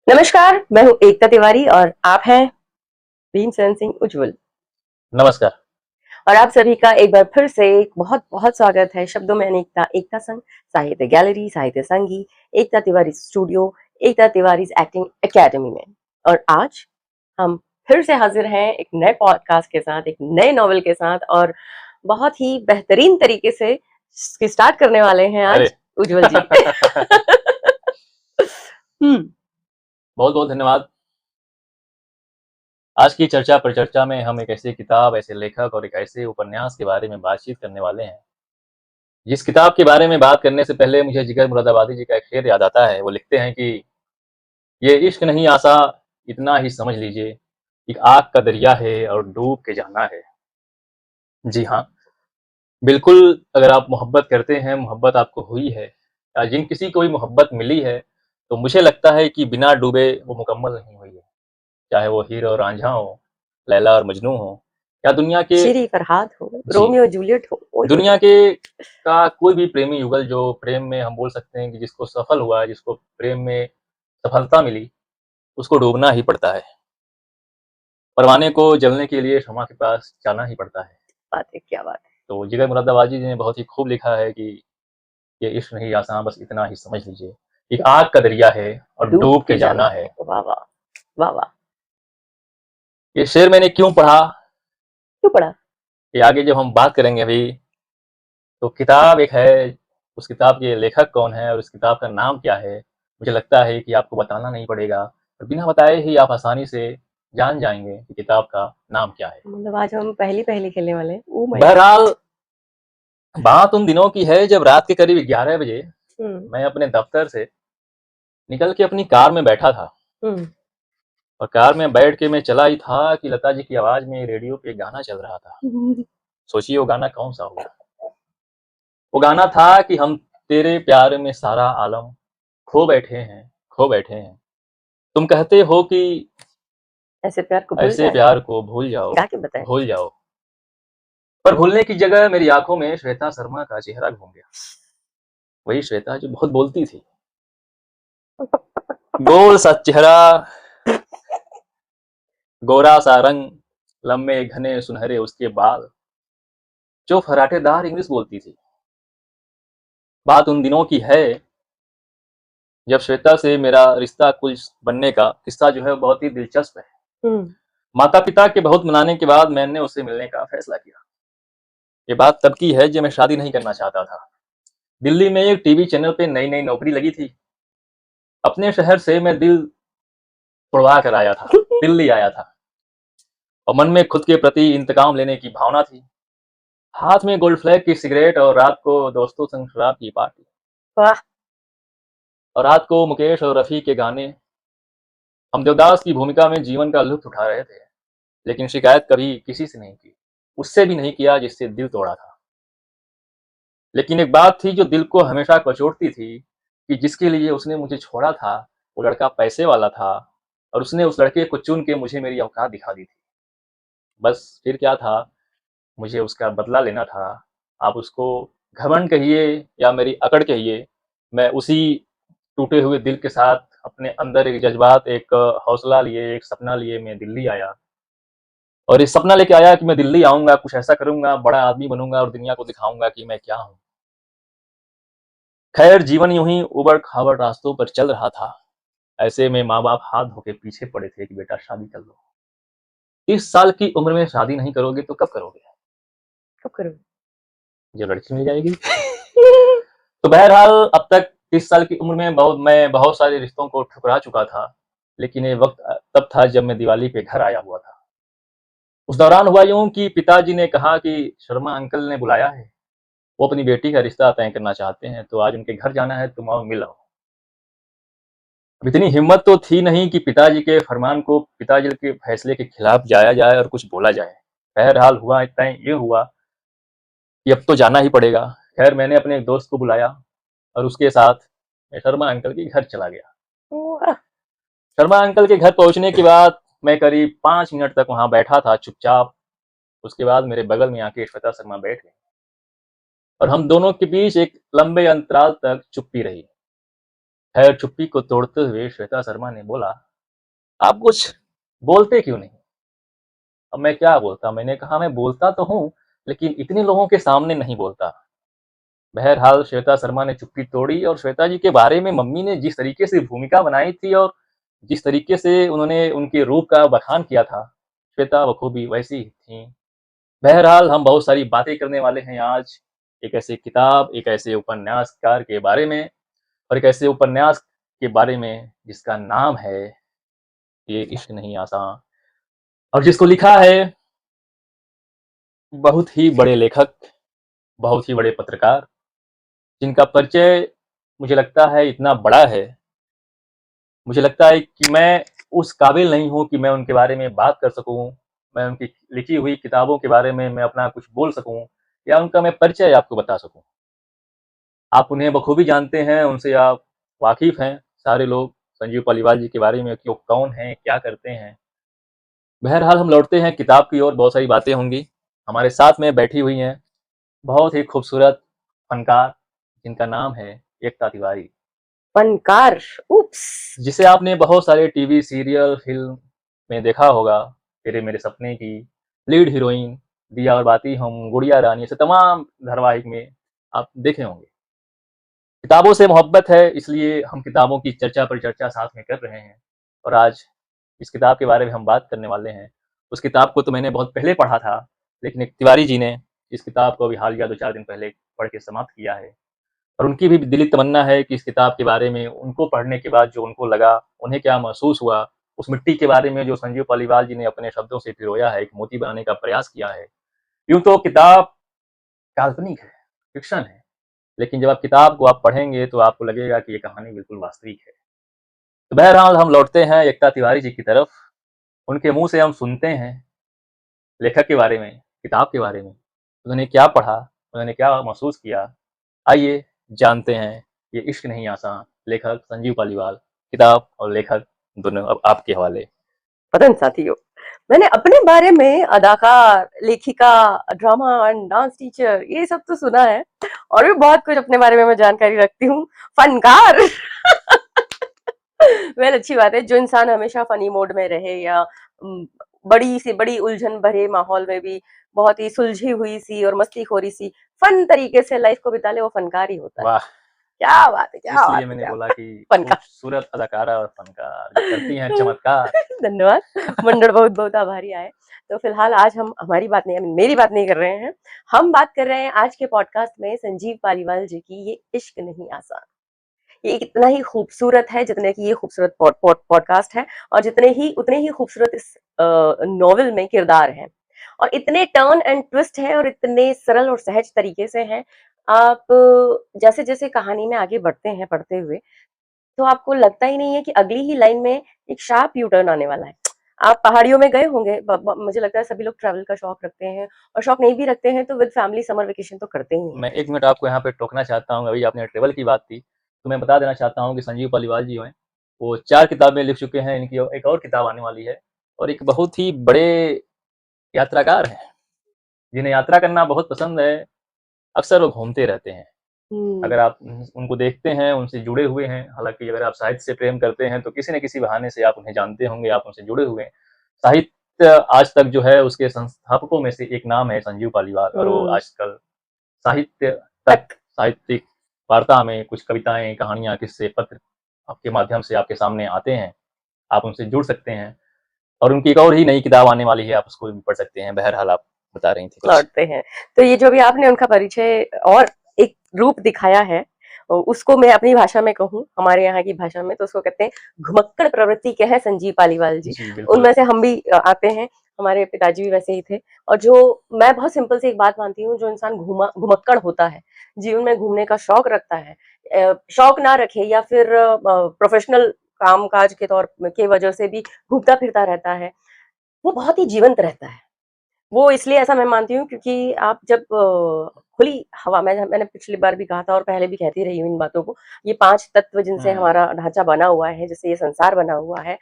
नमस्कार, मैं हूँ एकता तिवारी और आप हैं भीमसेन सिंह उज्ज्वल। नमस्कार। और आप सभी का एक बार फिर से बहुत बहुत स्वागत है शब्दों में अनेकता एकता संघ साहित्य गैलरी साहित्य संगी एकता तिवारी स्टूडियो एकता तिवारी एक्टिंग एकेडमी में। और आज हम फिर से हाजिर हैं एक नए पॉडकास्ट के साथ, एक नए नॉवेल के साथ, और बहुत ही बेहतरीन तरीके से स्टार्ट करने वाले हैं अरे आज उज्ज्वल जी। बहुत बहुत धन्यवाद। आज की चर्चा परिचर्चा में हम एक ऐसी किताब, ऐसे लेखक और एक ऐसे उपन्यास के बारे में बातचीत करने वाले हैं जिस किताब के बारे में बात करने से पहले मुझे जिगर मुरादाबादी जी का एक शेर याद आता है। वो लिखते हैं कि ये इश्क नहीं आसा, इतना ही समझ लीजिए, एक आग का दरिया है और डूब के जाना है। जी हाँ, बिल्कुल। अगर आप मोहब्बत करते हैं, मोहब्बत आपको हुई है या जिन किसी को भी मोहब्बत मिली है, तो मुझे लगता है कि बिना डूबे वो मुकम्मल नहीं हुई है। चाहे वो हीर और रांझा हो, लैला और मजनू हो, या दुनिया के शेरी फरहाद हो, जी रोमियो जूलियट हो, ओए होए दुनिया होए। के का कोई भी प्रेमी युगल जो प्रेम में हम बोल सकते हैं कि जिसको सफल हुआ, जिसको प्रेम में सफलता मिली, उसको डूबना ही पड़ता है। परवाने को जलने के लिए शमा के पास जाना ही पड़ता है। बात है, क्या बात है। तो जिगर मुरादाबादी जी ने बहुत ही खूब लिखा है कि ये इश्क नहीं आसान, बस इतना ही समझ लीजिए, एक आग का दरिया है और डूब डूब के के जाना जाना है। है। वाह वाह, वाह वाह। ये शेर मैंने क्यों पढ़ा, क्यों पढ़ा? ये आगे जब हम बात करेंगे अभी। तो किताब एक है, उस किताब के लेखक कौन है और उस किताब का नाम क्या है, मुझे लगता है कि आपको बताना नहीं पड़ेगा और बिना बताए ही आप आसानी से जान जाएंगे कि किताब का नाम क्या है। मतलब आज हम पहली पहली खेलने वाले हैं। ओ माय बहरहाल, बात उन दिनों की है जब रात के करीब 11 बजे गॉड। मैं अपने दफ्तर से निकल के अपनी कार में बैठा था। हम्म। और कार में बैठ के मैं चला ही था कि लता जी की आवाज में रेडियो पे गाना चल रहा था। सोचिए वो गाना कौन सा होगा। वो गाना था कि हम तेरे प्यार में सारा आलम खो बैठे हैं, खो बैठे हैं। तुम कहते हो कि ऐसे प्यार को भूल ऐसे जाए, प्यार को भूल जाओ, गा के बताए। भूल जाओ। पर भूलने की जगह मेरी आंखों में श्वेता शर्मा का चेहरा घूम गया। वही श्वेता जो बहुत बोलती थी। गोल सा चेहरा, गोरा सा रंग, लंबे घने सुनहरे उसके बाल, जो फराटेदार इंग्लिश बोलती थी। बात उन दिनों की है जब श्वेता से मेरा रिश्ता कुछ बनने का किस्सा जो है बहुत ही दिलचस्प है। हम्म। माता पिता के बहुत मनाने के बाद मैंने उससे मिलने का फैसला किया। ये बात तब की है जब मैं शादी नहीं करना चाहता था। दिल्ली में एक टीवी चैनल पे नई नई नौकरी लगी थी। अपने शहर से मैं दिल तोड़वा कर आया था, दिल्ली आया था। और मन में खुद के प्रति इंतकाम लेने की भावना थी। हाथ में गोल्ड फ्लैग की सिगरेट और रात को दोस्तों संग शराब की पार्टी। वाह। और रात को मुकेश और रफी के गाने। हम देवदास की भूमिका में जीवन का लुत्फ उठा रहे थे। लेकिन शिकायत कभी किसी से नहीं की, उससे भी नहीं किया जिससे दिल तोड़ा था। लेकिन एक बात थी जो दिल को हमेशा कचोटती थी कि जिसके लिए उसने मुझे छोड़ा था वो लड़का पैसे वाला था और उसने उस लड़के को चुन के मुझे मेरी औकात दिखा दी थी। बस फिर क्या था, मुझे उसका बदला लेना था। आप उसको घमंड कहिए या मेरी अकड़ कहिए, मैं उसी टूटे हुए दिल के साथ अपने अंदर एक जज्बात, एक हौसला लिए, एक सपना लिए मैं दिल्ली आया। और इस सपना लेके आया कि मैं दिल्ली आऊंगा, कुछ ऐसा करूंगा, बड़ा आदमी बनूंगा और दुनिया को दिखाऊंगा कि मैं क्या हूँ। खैर जीवन यूं ही उबड़ खाबड़ रास्तों पर चल रहा था। ऐसे में माँ बाप हाथ धो के पीछे पड़े थे कि बेटा शादी कर लो। 30 साल की उम्र में शादी नहीं करोगे तो कब करोगे, कब करोगे? जब लड़की मिल जाएगी। तो बहरहाल अब तक 30 साल की उम्र में मैं बहुत सारे रिश्तों को ठुकरा चुका था। लेकिन ये वक्त तब था जब मैं दिवाली पे घर आया हुआ था। उस दौरान हुआ यूं कि पिताजी ने कहा कि शर्मा अंकल ने बुलाया है, वो अपनी बेटी का रिश्ता तय करना चाहते हैं, तो आज उनके घर जाना है, तुम आओ मिल आओ। अब इतनी हिम्मत तो थी नहीं कि पिताजी के फरमान को, पिताजी के फैसले के खिलाफ जाया जाए और कुछ बोला जाए। बहरहाल हुआ तय ये हुआ कि अब तो जाना ही पड़ेगा। खैर मैंने अपने एक दोस्त को बुलाया और उसके साथ मैं शर्मा अंकल के घर चला गया। वाह। शर्मा अंकल के घर पहुंचने के बाद मैं करीब 5 मिनट तक वहां बैठा था चुपचाप। उसके बाद मेरे बगल में आके श्वेता शर्मा बैठ गई और हम दोनों के बीच एक लंबे अंतराल तक चुप्पी रही। खैर चुप्पी को तोड़ते हुए श्वेता शर्मा ने बोला, आप कुछ बोलते क्यों नहीं? अब मैं क्या बोलता? मैंने कहा, मैं बोलता तो हूँ, लेकिन इतने लोगों के सामने नहीं बोलता। बहरहाल श्वेता शर्मा ने चुप्पी तोड़ी और श्वेता जी के बारे में मम्मी ने जिस तरीके से भूमिका बनाई थी और जिस तरीके से उन्होंने उनके रूप का बखान किया था, श्वेता बखूबी वैसी ही थी। बहरहाल हम बहुत सारी बातें करने वाले हैं आज, एक ऐसे किताब, एक ऐसे उपन्यासकार के बारे में और एक ऐसे उपन्यास के बारे में जिसका नाम है ये इश्क नहीं आसान, और जिसको लिखा है बहुत ही बड़े लेखक, बहुत ही बड़े पत्रकार, जिनका परिचय मुझे लगता है इतना बड़ा है, मुझे लगता है कि मैं उस काबिल नहीं हूँ कि मैं उनके बारे में बात कर सकूँ, मैं उनकी लिखी हुई किताबों के बारे में मैं अपना कुछ बोल सकूँ या उनका मैं परिचय आपको बता सकूँ। आप उन्हें बखूबी जानते हैं, उनसे आप वाकिफ़ हैं, सारे लोग संजीव पालीवाल जी के बारे में कि वो कौन हैं, क्या करते हैं। बहरहाल हम लौटते हैं किताब की ओर, बहुत सारी बातें होंगी। हमारे साथ में बैठी हुई हैं बहुत ही खूबसूरत फनकार, जिनका नाम है एकता तिवारी, फनकार, उप्स। जिसे आपने बहुत सारे टीवी सीरियल, फ़िल्म में देखा होगा। तेरे मेरे सपने की लीड हीरोइन, दिया और बाती हम, गुड़िया रानी, ऐसे तमाम धारावाहिक में आप देखे होंगे। किताबों से मोहब्बत है, इसलिए हम किताबों की चर्चा पर चर्चा साथ में कर रहे हैं और आज इस किताब के बारे में हम बात करने वाले हैं। उस किताब को तो मैंने बहुत पहले पढ़ा था, लेकिन एक तिवारी जी ने इस किताब को अभी हालिया 2-4 दिन पहले पढ़ के समाप्त किया है और उनकी भी दिली तमन्ना है कि इस किताब के बारे में उनको पढ़ने के बाद जो उनको लगा, उन्हें क्या महसूस हुआ, उस मिट्टी के बारे में जो संजीव पालीवाल जी ने अपने शब्दों से पिरोया है, एक मोती बनाने का प्रयास किया है। यूँ तो किताब काल्पनिक है, फ़िक्शन है, लेकिन जब आप किताब को आप पढ़ेंगे तो आपको लगेगा कि ये कहानी बिल्कुल वास्तविक है। तो बहरहाल हम लौटते हैं एकता तिवारी जी की तरफ, उनके मुँह से हम सुनते हैं लेखक के बारे में, किताब के बारे में, उन्होंने क्या पढ़ा, उन्होंने क्या महसूस किया। आइए जानते हैं, ये इश्क नहीं आसान, लेखक संजीव पालीवाल, किताब और लेखक दोनों अब आपके हवाले। पतन साथियों, मैंने अपने बारे में अदाकार, लेखिका, ड्रामा एंड डांस टीचर ये सब तो सुना है और भी बहुत कुछ अपने बारे में मैं जानकारी रखती हूँ। फनकार वेल अच्छी बात है, जो इंसान हमेशा फनी मोड में रहे या बड़ी से बड़ी उलझन भरे माहौल में भी बहुत ही सुलझी हुई सी और मस्तीखोरी सी फन तरीके से लाइफ को बिता ले, वो फनकार ही होता है। वाह! क्या बात है, क्या इसलिए बात है, मैंने क्या बोला बात कि है। फनकार। खूबसूरत अदाकारा और फनकार जो करती हैं चमत्कार। धन्यवाद। मंडळ बहुत बहुत आभारी आए। तो फिलहाल आज हम हमारी बात नहीं, मेरी बात नहीं कर रहे हैं, हम बात कर रहे हैं आज के पॉडकास्ट में संजीव पालीवाल जी की ये इश्क नहीं आसान। ये इतना ही खूबसूरत है जितने की ये खूबसूरत पॉडकास्ट है और उतने ही खूबसूरत इस नॉवेल में किरदार हैं और इतने टर्न एंड ट्विस्ट हैं और इतने सरल और सहज तरीके से हैं। आप जैसे जैसे कहानी में आगे बढ़ते हैं पढ़ते हुए, तो आपको लगता ही नहीं है कि अगली ही लाइन में एक शार्प यू टर्न आने वाला है। आप पहाड़ियों में गए होंगे, मुझे लगता है सभी लोग ट्रैवल का शौक रखते हैं और शौक नहीं भी रखते हैं तो विद फैमिली समर वेकेशन तो करते ही हैं। मैं 1 मिनट आपको यहाँ पे टोकना चाहता हूँ, अभी आपने ट्रैवल की बात की, तो मैं बता देना चाहता हूँ कि संजीव पालीवाल जी हैं, वो 4 किताबें लिख चुके हैं, इनकी एक और किताब आने वाली है और एक बहुत ही बड़े यात्राकार हैं, जिन्हें यात्रा करना बहुत पसंद है, अक्सर वो घूमते रहते हैं। हम्म। अगर आप उनको देखते हैं, उनसे जुड़े हुए हैं, हालाँकि अगर आप साहित्य से प्रेम करते हैं, तो किसी न किसी बहाने से आप उन्हें जानते होंगे, आप उनसे जुड़े हुए हैं। साहित्य आज तक जो है, उसके संस्थापकों में से एक नाम है संजीव पालीवाल और वो हम्म। आजकल साहित्य तक, तक। साहित्यिक वार्ता में कुछ कविताएँ, कहानियाँ, किस्से, पत्र आपके माध्यम से आपके सामने आते हैं। आप उनसे जुड़ सकते हैं और उनकी एक और ही नई किताब आने वाली है, आप उसको भी पढ़ सकते हैं। बहरहाल आप बता रही थी कुछ। लौटते हैं। तो ये जो भी आपने उनका परिचय और एक रूप दिखाया है, उसको मैं अपनी भाषा में कहूँ, हमारे यहाँ की भाषा में तो उसको कहते हैं घुमक्कड़ प्रवृत्ति के हैं संजीव पालीवाल जी। जी, बिल्कुल। उनमें से हम भी आते हैं, हमारे पिताजी भी वैसे ही थे। और जो मैं बहुत सिंपल सी एक बात मानती हूँ, जो इंसान घुमक्कड़ होता है, जीवन में घूमने का शौक रखता है, शौक ना रखे या फिर प्रोफेशनल काम काज के तौर के वजह से भी घूमता फिरता रहता है, वो बहुत ही जीवंत रहता है। वो इसलिए ऐसा मैं मानती हूँ क्योंकि आप जब खुली हवा में, मैंने पिछली बार भी कहा था और पहले भी कहती रही हूँ इन बातों को, ये 5 तत्व जिनसे हुँ, हमारा ढांचा बना हुआ है, जिससे ये संसार बना हुआ है,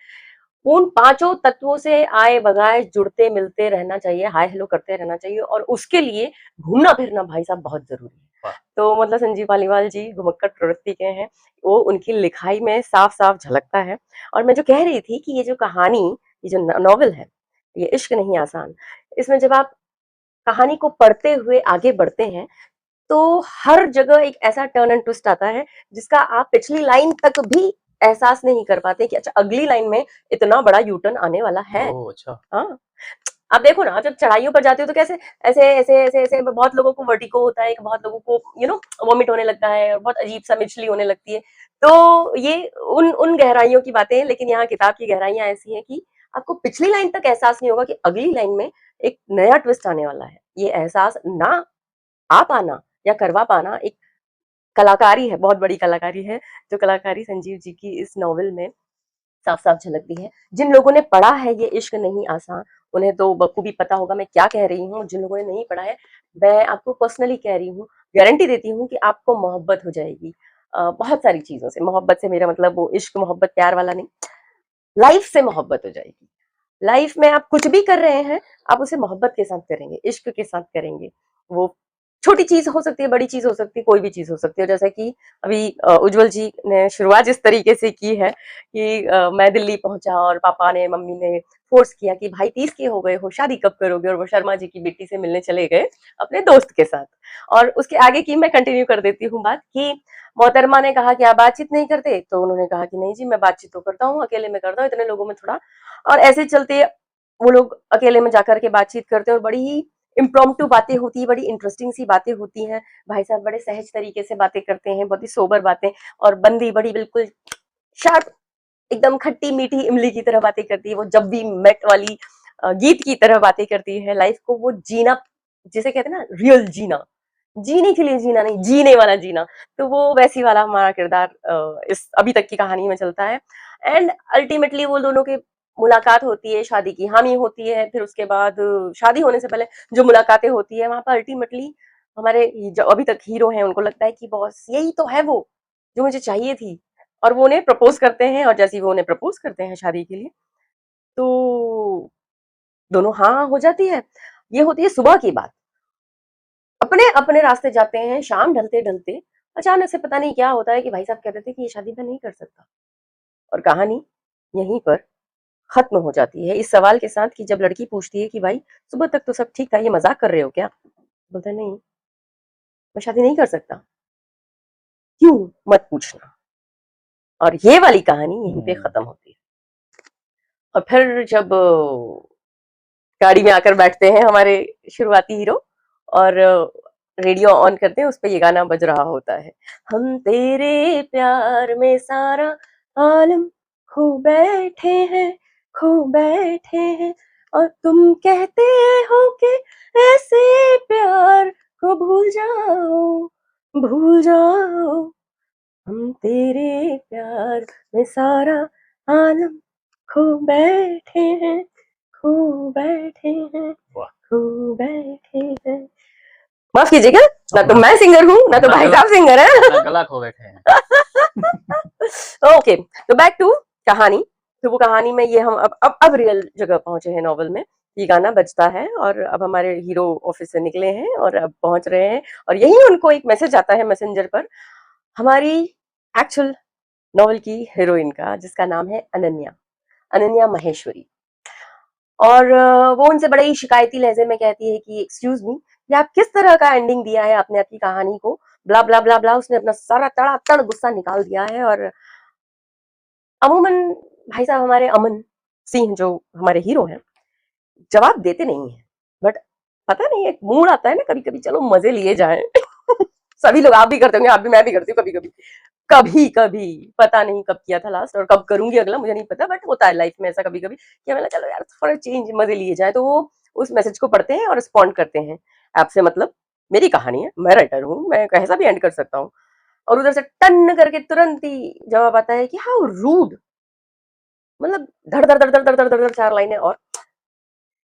उन पांचों तत्वों से आए बगाए जुड़ते मिलते रहना चाहिए, हाय हेलो करते रहना चाहिए, और उसके लिए घूमना फिरना भाई साहब बहुत जरूरी है। वाह। तो मतलब संजीव पालीवाल जी घुमक्कड़ प्रवृत्ति के हैं, वो उनकी लिखाई में साफ साफ झलकता है। और मैं जो कह रही थी कि ये जो कहानी, ये जो नॉवेल है, ये इश्क नहीं आसान, इसमें जब आप कहानी को पढ़ते हुए आगे बढ़ते हैं तो हर जगह एक ऐसा टर्न एंड ट्विस्ट आता है जिसका आप पिछली लाइन तक भी एहसास नहीं कर पाते कि अच्छा अगली लाइन में इतना बड़ा यू टर्न आने वाला है। ओह अच्छा। हाँ, आप देखो ना, जब चढ़ाइयों पर जाते हो तो कैसे ऐसे ऐसे ऐसे ऐसे बहुत लोगों को वर्टिगो होता है, बहुत लोगों को वॉमिट होने लगता है, और बहुत अजीब सा मिचली होने लगती है। तो ये उन उन गहराइयों की बातें हैं, लेकिन यहाँ किताब की गहराइयां ऐसी हैं कि आपको पिछली लाइन तक एहसास नहीं होगा कि अगली लाइन में एक नया ट्विस्ट आने वाला है। ये एहसास ना आ पाना या करवा पाना एक कलाकारी है, बहुत बड़ी कलाकारी है, जो कलाकारी संजीव जी की इस नॉवेल में साफ साफ झलकती है। जिन लोगों ने पढ़ा है ये इश्क नहीं आसान, उन्हें तो बखूबी पता होगा मैं क्या कह रही हूँ। जिन लोगों ने नहीं पढ़ा है, मैं आपको पर्सनली कह रही हूँ, गारंटी देती हूँ कि आपको मोहब्बत हो जाएगी बहुत सारी चीजों से। मोहब्बत से मेरा मतलब वो इश्क मोहब्बत प्यार वाला नहीं, लाइफ से मोहब्बत हो जाएगी। लाइफ में आप कुछ भी कर रहे हैं, आप उसे मोहब्बत के साथ करेंगे, इश्क के साथ करेंगे। वो छोटी चीज हो सकती है, बड़ी चीज हो सकती है, कोई भी चीज हो सकती है। जैसे कि अभी उज्जवल जी ने शुरुआत इस तरीके से की है कि मैं दिल्ली पहुंचा और पापा ने मम्मी ने फोर्स किया कि भाई 30 के हो गए हो, शादी कब करोगे, और वो शर्मा जी की बेटी से मिलने चले गए अपने दोस्त के साथ। और उसके आगे की मैं कंटिन्यू कर देती हूँ बात कि मोहतरमा ने कहा कि आप बातचीत नहीं करते, तो उन्होंने कहा कि नहीं जी मैं बातचीत तो करता हूँ, अकेले में करता हूँ, इतने लोगों में थोड़ा। और ऐसे चलते वो लोग अकेले में जाकर के बातचीत करते हैं, और बड़ी ही इम्प्रॉम्प्टू बातें होती है, बड़ी इंटरेस्टिंग सी बातें होती हैं। भाई साहब बड़े सहज तरीके से बातें करते हैं, बहुत ही सोबर बातें। और बंदी बड़ी बिल्कुल शार्प, एकदम खट्टी मीठी इमली की तरह बातें करती है, वो जब भी मेट वाली गीत की तरह बातें करती है। लाइफ को वो जीना, जिसे कहते हैं ना रियल जीना, जीने के लिए जीना नहीं, जीने वाला जीना। तो वो वैसी वाला हमारा किरदार इस अभी तक की कहानी में चलता है। एंड अल्टीमेटली वो दोनों की मुलाकात होती है, शादी की हामी होती है, फिर उसके बाद शादी होने से पहले जो मुलाकातें होती है, वहां पर अल्टीमेटली हमारे जो अभी तक हीरो हैं उनको लगता है कि बॉस यही तो है वो जो मुझे चाहिए थी। और वो उन्हें प्रपोज करते हैं, और जैसे ही वो उन्हें प्रपोज करते हैं शादी के लिए, तो दोनों हाँ हो जाती है। ये होती है सुबह की बात, अपने अपने रास्ते जाते हैं। शाम ढलते ढलते अचानक से पता नहीं क्या होता है कि भाई साहब कहते थे कि ये शादी मैं नहीं कर सकता, और कहानी यहीं पर खत्म हो जाती है इस सवाल के साथ कि जब लड़की पूछती है कि भाई सुबह तक तो सब ठीक था, ये मजाक कर रहे हो क्या? बोलता है नहीं, मैं शादी नहीं कर सकता। क्यों? मत पूछना। और ये वाली कहानी यहीं पे खत्म होती है। और फिर जब गाड़ी में आकर बैठते हैं हमारे शुरुआती हीरो, और रेडियो ऑन करते हैं, उस पे ये गाना बज रहा होता है, हम तेरे प्यार में सारा आलम खो बैठे हैं, खो बैठे हैं, और तुम कहते हो कि ऐसे प्यार को भूल जाओ, भूल जाओ। हम तेरे प्यार में सारा आलम खो बैठे हैं, खो बैठे हैं, वाह। खो बैठे हैं। माफ कीजिएगा, ना तो अपना मैं सिंगर हूँ, ना तो अपना भाई गला साहब सिंगर है। अपना गला खो बैठे हैं। ओके, तो बैक टू कहानी। तो वो कहानी में ये हम अब रियल जगह पहुंचे हैं नॉवल में। ये गाना बजता है और अब हमारे हीरो ऑफिस से निकले हैं और अब पहुंच रहे हैं, और यही उनको एक मैसेज आता है मैसेंजर पर, हमारी एक्चुअल नॉवल की हीरोइन का, जिसका नाम है अनन्या, अनन्या माहेश्वरी। और वो उनसे बड़े ही शिकायती लहजे में कहती है कि एक्सक्यूज मी, ये आप किस तरह का एंडिंग दिया है आपने अपनी कहानी को, ब्ला ब्ला ब्ला ब्ला। उसने अपना सारा तड़ातड़ गुस्सा निकाल दिया है। और अमूमन भाई साहब हमारे अमन सिंह जो हमारे हीरो हैं, जवाब देते नहीं है, बट पता नहीं एक मूड आता है ना कभी कभी, चलो मजे लिए जाएं। सभी लोग, आप भी करते होंगे, आप भी, मैं भी करती हूँ कभी कभी, कभी कभी। पता नहीं कब किया था लास्ट और कब करूंगी अगला, मुझे नहीं पता, बट होता है लाइफ में ऐसा कभी कभी कि हमें चलो यार फॉर चेंज मजे लिए जाए। तो वो उस मैसेज को पढ़ते हैं और रिस्पॉन्ड करते हैं, आपसे मतलब मेरी कहानी है, मैं राइटर हूँ, मैं कैसा भी एंड कर सकता हूँ। और उधर से टन करके तुरंत ही जवाब आता है कि हाउ रूड, मतलब धड़ धड़ धड़ धड़ धड़ धड़ धड़ धड़ 4 लाइनें। और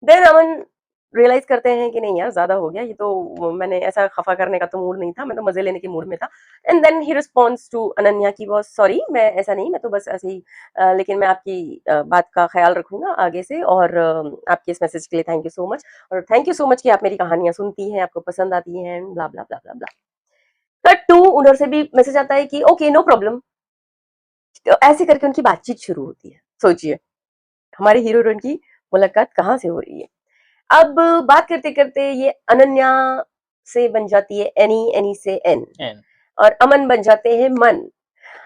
देन अमन रियलाइज करते हैं कि नहीं यार ज्यादा हो गया, ये तो मैंने ऐसा खफा करने का तो मूड नहीं था, मैं तो मजे लेने के मूड में था। And then he responds to Ananya की बॉस, सॉरी मैं ऐसा नहीं, मैं तो बस ऐसे ही लेकिन मैं आपकी बात का ख्याल रखूंगा आगे से, और आपके इस मैसेज के लिए थैंक यू सो मच, और थैंक यू सो मच कि आप मेरी कहानियां सुनती हैं, आपको पसंद आती हैं, ब्ला ब्ला ब्ला ब्ला ब्ला। कट टू, उधर से भी मैसेज आता है कि ओके नो प्रॉब्लम। तो ऐसे करके उनकी बातचीत शुरू होती है। सोचिए हमारे हीरो हीरोइन की मुलाकात कहाँ से हो रही है। अब बात करते करते ये अनन्या से बन जाती है एनी, एनी से एन, एन और अमन बन जाते हैं मन।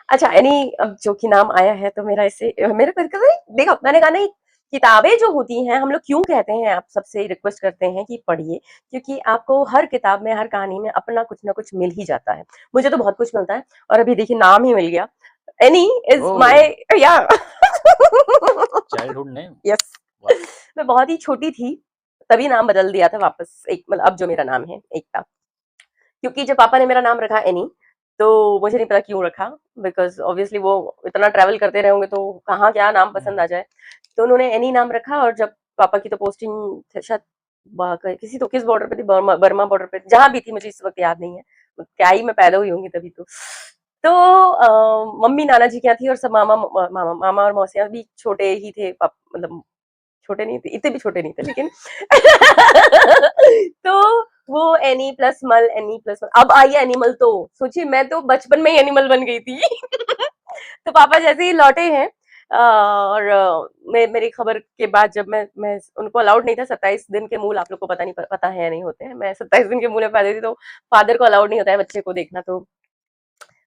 अच्छा एनी अब जो कि नाम आया है तो मेरा इससे मेरे को देखो, मैंने कहा नहीं, किताबें जो होती हैं हम लोग क्यों कहते हैं, आप सबसे रिक्वेस्ट करते हैं कि पढ़िए, क्योंकि आपको हर किताब में, हर कहानी में अपना कुछ ना कुछ मिल ही जाता है। मुझे तो बहुत कुछ मिलता है, और अभी देखिए नाम ही मिल गया, एनी इज ओह माय, या चाइल्डहुड नेम। यस। वाह मैं बहुत ही छोटी थी तभी नाम बदल दिया था वापस, एक मतलब अब जो मेरा नाम है एकता, क्योंकि जब पापा ने मेरा नाम रखा एनी तो मुझे नहीं पता क्यों रखा, बिकॉज ऑब्वियसली वो इतना ट्रैवल करते रहे होंगे तो कहाँ क्या नाम पसंद आ जाए, तो उन्होंने एनी नाम रखा। और जब पापा की तो पोस्टिंग शायद किसी तो किस बॉर्डर पे थी, बर्मा बर्मा बॉर्डर पे, जहां भी थी मुझे इस वक्त याद नहीं है, क्या ही मैं पैदा हुई होंगी तभी तो मम्मी नाना जी क्या थी, और सब मामा और मौसियां भी छोटे ही थे, मतलब छोटे नहीं थे, इतने भी छोटे नहीं थे लेकिन तो वो एनी प्लस मल, एनी प्लस मल, अब आई एनिमल, तो सोचिए मैं तो बचपन में ही एनिमल बन गई थी। तो पापा जैसे ही लौटे हैं और मेरी खबर के बाद, जब मैं उनको अलाउड नहीं था 27 दिन के मूल, आप लोग को पता नहीं पता है या नहीं होते हैं, मैं 27 दिन के मूल में पैदा हुई थी, तो फादर को अलाउड नहीं होता है बच्चे को देखना, तो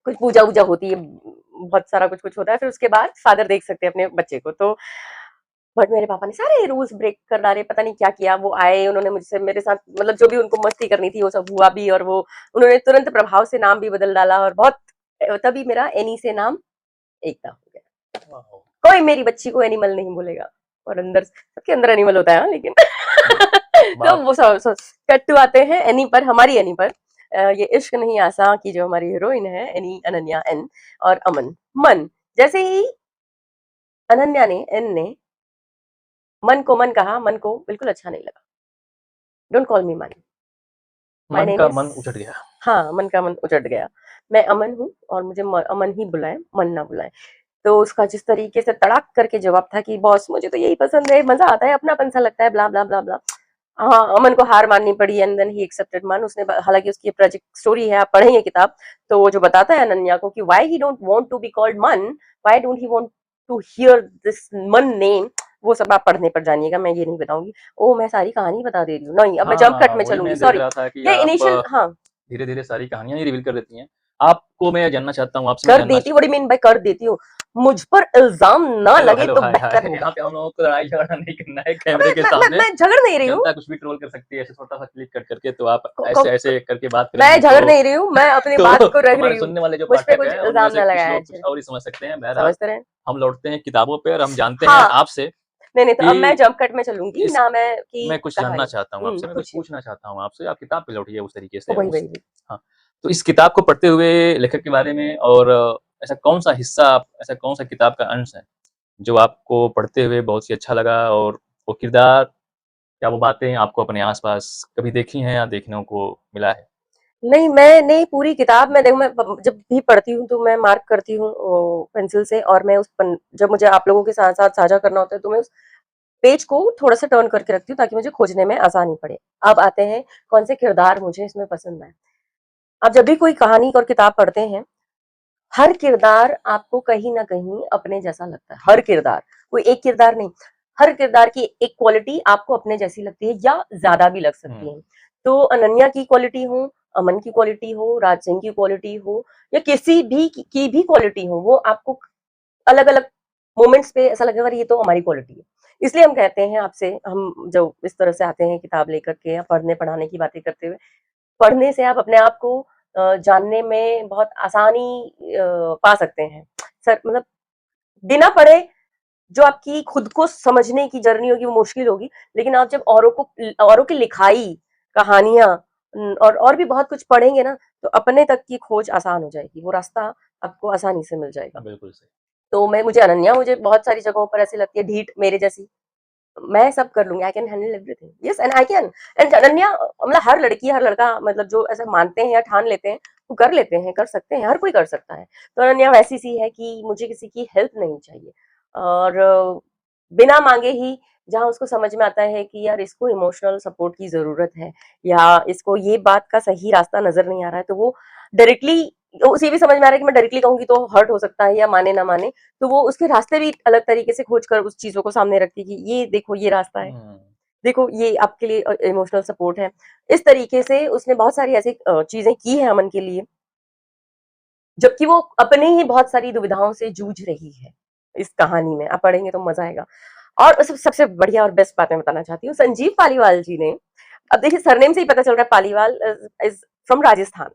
कुछ पूजा वूजा होती है, बहुत सारा कुछ कुछ होता है, फिर उसके बाद फादर देख सकते हैं अपने बच्चे को। तो बट मेरे पापा ने सारे रूल्स ब्रेक कर डाले, पता नहीं क्या किया, वो आए, उन्होंने मुझसे मेरे साथ मतलब जो भी उनको मस्ती करनी थी वो सब हुआ भी, और वो उन्होंने तुरंत प्रभाव से नाम भी बदल डाला, और बहुत तभी मेरा एनी से नाम एकता हो गया। वाह कोई मेरी बच्ची को एनिमल नहीं बोलेगा, और अंदर सबके अंदर एनिमल होता है हाँ, लेकिन तो बात वो कट्टू आते हैं एनी पर, हमारी एनी पर। ये इश्क नहीं आसा की जो हमारी हीरोइन है एनी, अनन्या एन, और अमन मन। जैसे ही अनन्या ने, एन ने मन को मन कहा, मन को बिल्कुल अच्छा नहीं लगा। डोंट कॉल मी मन, माय मन नेम का इज, मन उचट गया। हाँ मन का मन उचट गया, मैं अमन हूँ और मुझे अमन ही बुलाए, मन ना बुलाए। तो उसका जिस तरीके से तड़ाक करके जवाब था कि बॉस मुझे तो यही पसंद है, मजा आता है, अपनापन सा लगता है, ब्ला ब्ला ब्ला ब्ला। हाँ अमन को हार माननी पड़ी, एंड देन ही एक्सेप्टेड मन। उसने हालांकि उसकी प्रोजेक्ट स्टोरी है, आप पढ़ेंगे किताब, तो वो जो बताता है अनन्या को कि why he don't want to be called man, why don't he want to hear this man name, वो सब आप पढ़ने पर जानिएगा, मैं ये नहीं बताऊंगी। ओ मैं सारी कहानी बता दे रही हूँ, नहीं अब मैं जंप कट हाँ में वही चलूंगी, मैं देख सॉरी। रहा था कि ये आप इनिशियल, हाँ धीरे धीरे सारी कहानियां ही रिवील कर देती हैं। आपको मैं जानना चाहता हूँ, आपसे मैं कर जानना देती, what do you mean by कर देती हूँ, मुझ पर इल्जाम ना हेलो लगे हेलो तो हाय बेहतर हाय, होगा। यहाँ पे हम लोगों को लड़ाई झगड़ा नहीं करना है कैमरे मैं के मैं मैं, सामने। मैं झगड़ नहीं रही हूँ, जनता कुछ भी ट्रोल कर सकती है, ऐसे छोटा सा क्लिक कट करके, तो आप को- ऐसे को- ऐसे करके बात मैं करेंगी झगड़ तो नहीं रही हूँ, मैं अपनी तो बात को रख हमारे रही हूँ, सुनने वाले जो मुझ पे पाठक कुछ हैं उनमें इल्जाम से ना कुछ लगाया लोग कुछ जाए। और ही समझ सकते हैं। बहरहाल समझते रहे, हम लौटते हैं किताबों पे, और हम जानते हैं हाँ आपसे नहीं नहीं, तो अब मैं कि जंप कट में चलूंगी इस ना, मैं कि मैं कुछ जानना कहानी, चाहता हूँ आपसे, मैं कुछ पूछिए। पूछना चाहता हूँ आपसे। आप किताब पे लौटिए उस तरीके से, वही उस वही हाँ, तो इस किताब को पढ़ते हुए लेखक के बारे में, और ऐसा कौन-सा हिस्सा, ऐसा कौन-सा किताब का अंश है, जो आपको पढ़ते हुए बहुत ही अच्छा लगा, और वो किरदार या वो बातें आपको अपने आस-पास कभी देखी हैं या देखने को मिला है? नहीं, मैं नहीं, पूरी किताब मैं देखो, मैं जब भी पढ़ती हूँ तो मैं मार्क करती हूँ पेंसिल से, और मैं जब मुझे आप लोगों के साथ साथ साझा करना होता है तो मैं उस पेज को थोड़ा सा टर्न करके रखती हूँ ताकि मुझे खोजने में आसानी पड़े। अब आते हैं कौन से किरदार मुझे इसमें पसंद है। आप जब भी कोई कहानी और किताब पढ़ते हैं, हर किरदार आपको कहीं ना कहीं अपने जैसा लगता है, हर किरदार, कोई एक किरदार नहीं, हर किरदार की एक क्वालिटी आपको अपने जैसी लगती है या ज्यादा भी लग सकती है। तो अनन्या की क्वालिटी हो, अमन की क्वालिटी हो, राज सिंह की क्वालिटी हो, या किसी भी की भी क्वालिटी हो, वो आपको अलग अलग मोमेंट्स पे ऐसा लगेगा ये तो हमारी क्वालिटी है। इसलिए हम कहते हैं आपसे, हम जो इस तरह से आते हैं किताब लेकर के या पढ़ने पढ़ाने की बातें करते हुए, पढ़ने से आप अपने आप को जानने में बहुत आसानी पा सकते हैं। सर मतलब बिना पढ़े जो आपकी खुद को समझने की जर्नी होगी वो मुश्किल होगी, लेकिन आप जब औरों की लिखाई, कहानियां और भी बहुत कुछ पढ़ेंगे ना, तो अपने तक की खोज आसान हो जाएगी, वो रास्ता आपको आसानी से मिल जाएगा। बिल्कुल सही। तो मैं मुझे अनन्या मुझे बहुत सारी जगहों पर ऐसी लगती है ढीठ मेरे जैसी, मैं सब कर लूंगी, I can handle everything, yes and I can. And Ananya, मतलब हर लड़की हर लड़का मतलब जो ऐसा मानते हैं या ठान लेते हैं वो कर लेते हैं, कर सकते हैं, हर कोई कर सकता है। तो अनन्या वैसी सी है कि मुझे किसी की हेल्प नहीं चाहिए, और बिना मांगे ही जहाँ उसको समझ में आता है कि यार इसको इमोशनल सपोर्ट की जरूरत है, या इसको ये बात का सही रास्ता नजर नहीं आ रहा है, तो वो डायरेक्टली, उसे भी समझ में आ रहा है कि मैं डायरेक्टली कहूंगी तो हर्ट हो सकता है या माने ना माने, तो वो उसके रास्ते भी अलग तरीके से खोज कर उस चीजों को सामने रखती है कि ये देखो ये रास्ता है, देखो ये आपके लिए इमोशनल सपोर्ट है। इस तरीके से उसने बहुत सारी ऐसी चीजें की है अमन के लिए, जबकि वो अपने ही बहुत सारी दुविधाओं से जूझ रही है। इस कहानी में आप पढ़ेंगे तो मजा आएगा। और सबसे बढ़िया और बेस्ट बात मैं बताना चाहती हूँ, संजीव पालीवाल जी ने, अब देखिए सरनेम से ही पता चल रहा है पालीवाल इज फ्रॉम राजस्थान।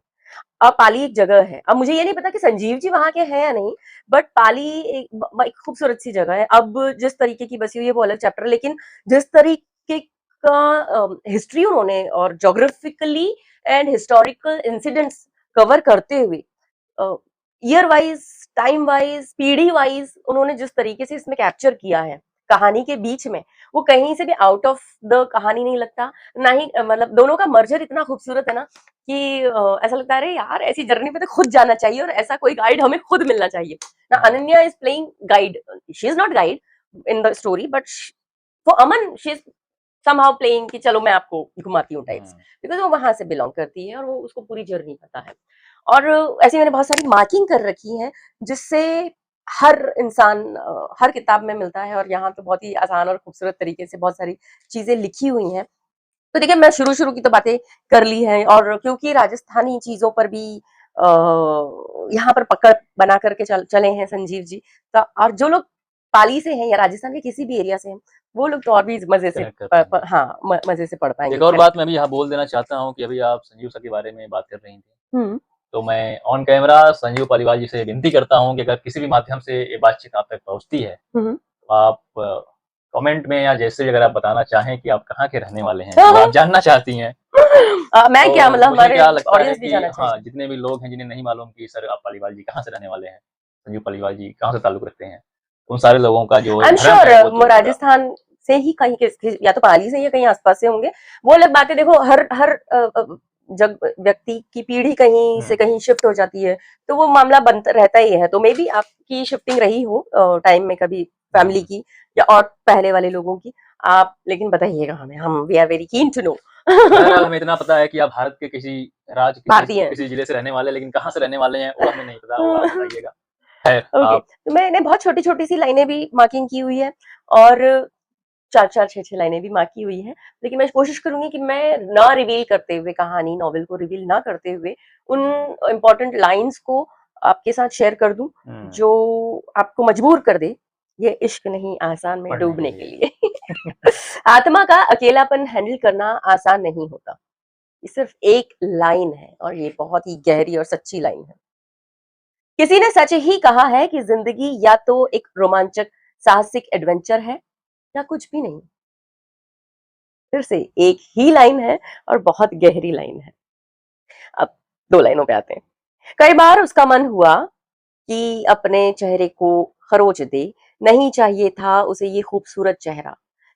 अब पाली एक जगह है, अब मुझे ये नहीं पता कि संजीव जी वहां के हैं या नहीं, बट पाली एक खूबसूरत सी जगह है। अब जिस तरीके की बसी हुई है वो अलग चैप्टर, लेकिन जिस तरीके का हिस्ट्री उन्होंने और geographically and historical incidents cover करते हुए, ईयर वाइज, टाइम वाइज, पीढ़ी वाइज उन्होंने जिस तरीके से इसमें कैप्चर किया है कहानी के बीच में, वो कहीं से भी आउट ऑफ द कहानी नहीं लगता। ना ही मतलब दोनों का मर्जर इतना खूबसूरत है ना कि ऐसा लगता है अरे यार ऐसी जर्नी पे तो खुद जाना चाहिए, और ऐसा कोई गाइड हमें खुद मिलना चाहिए ना। Ananya is playing guide, she is not guide in the story, but for Aman she is somehow playing कि चलो मैं आपको घुमाती हूँ टाइप्स, बिकॉज वो वहां से बिलोंग करती है और वो उसको पूरी जर्नी पता है। और ऐसे मैंने बहुत सारी मार्किंग कर रखी है जिससे हर इंसान हर किताब में मिलता है, और यहाँ तो बहुत ही आसान और खूबसूरत तरीके से बहुत सारी चीजें लिखी हुई हैं। तो देखिए मैं शुरू शुरू की तो बातें कर ली है, और क्योंकि राजस्थानी चीजों पर भी यहाँ पर पकड़ बना करके चले हैं संजीव जी, तो और जो लोग पाली से हैं या राजस्थान के किसी भी एरिया से हैं, वो लोग तो और भी मजे से कनेक्ट कर पाएंगे। हाँ मजे से पढ़ पाएंगे। एक और बात मैं भी यहाँ बोल देना चाहता हूँ कि अभी आप संजीव सर के बारे में बात कर रही थी, हम्म तो मैं ऑन कैमरा संजीव पालीवाल जी से विनती करता हूँ कि अगर किसी भी माध्यम से ये बातचीत आप तक पहुँचती है, हम्म तो आप कमेंट में या जैसे भी अगर आप बताना चाहें कि आप कहाँ के रहने वाले हैं, वो आप जानना चाहती हैं, मैं क्या मतलब तो मुझे हमारे क्या लगता है ऑडियंस भी कि जाना हाँ, चाहिए। जितने भी लोग हैं जिन्हें नहीं मालूम कि सर आप पालीवाल जी कहाँ से रहने वाले हैं, संजीव पालीवाल जी कहाँ से ताल्लुक रखते हैं, उन सारे लोगों का जो आई एम भ्रम श्योर है वो दूर होगा। राजस्थान से ही कहीं के, या तो पाली से या कहीं आसपास से होंगे। वो अलग बातें, देखो हर हर जब व्यक्ति की पीढ़ी कहीं से कहीं शिफ्ट हो जाती है तो वो मामला बनता रहता ही है। तो मे बी आपकी शिफ्टिंग रही हो टाइम में कभी, फैमिली की या और पहले वाले लोगों की, आप लेकिन बताइएगा हमें, हम we are very keen to know. बहरहाल हमें इतना पता है कि आप भारत के किसी राज्य भारतीय हैं। किसी जिले से रहने वाले हैं, लेकिन कहाँ से रहने वाले हैं वो हमें नहीं पता, वो आप बताइएगा। खैर ओके, आप तो मैंने बहुत छोटी छोटी सी लाइनें भी मार्किंग की हुई है, और चार चार छह छह लाइनें भी मार्क की हुई हैं, लेकिन मैं कोशिश करूंगी कि मैं ना रिवील करते हुए, कहानी नॉवेल को रिवील ना करते हुए, उन इम्पोर्टेंट लाइंस को आपके साथ शेयर कर दूं जो आपको मजबूर कर दे ये इश्क नहीं आसान में पढ़ने के डूबने के लिए लिए। आत्मा का अकेलापन हैंडल करना आसान नहीं होता, ये सिर्फ एक लाइन है, और ये बहुत ही गहरी और सच्ची लाइन है। किसी ने सच ही कहा है कि जिंदगी या तो एक रोमांचक साहसिक एडवेंचर है या कुछ भी नहीं। फिर से एक ही लाइन है और बहुत गहरी लाइन है। अब दो लाइनों पे आते हैं। कई बार उसका मन हुआ कि अपने चेहरे को खरोच दे, नहीं चाहिए था उसे ये खूबसूरत चेहरा।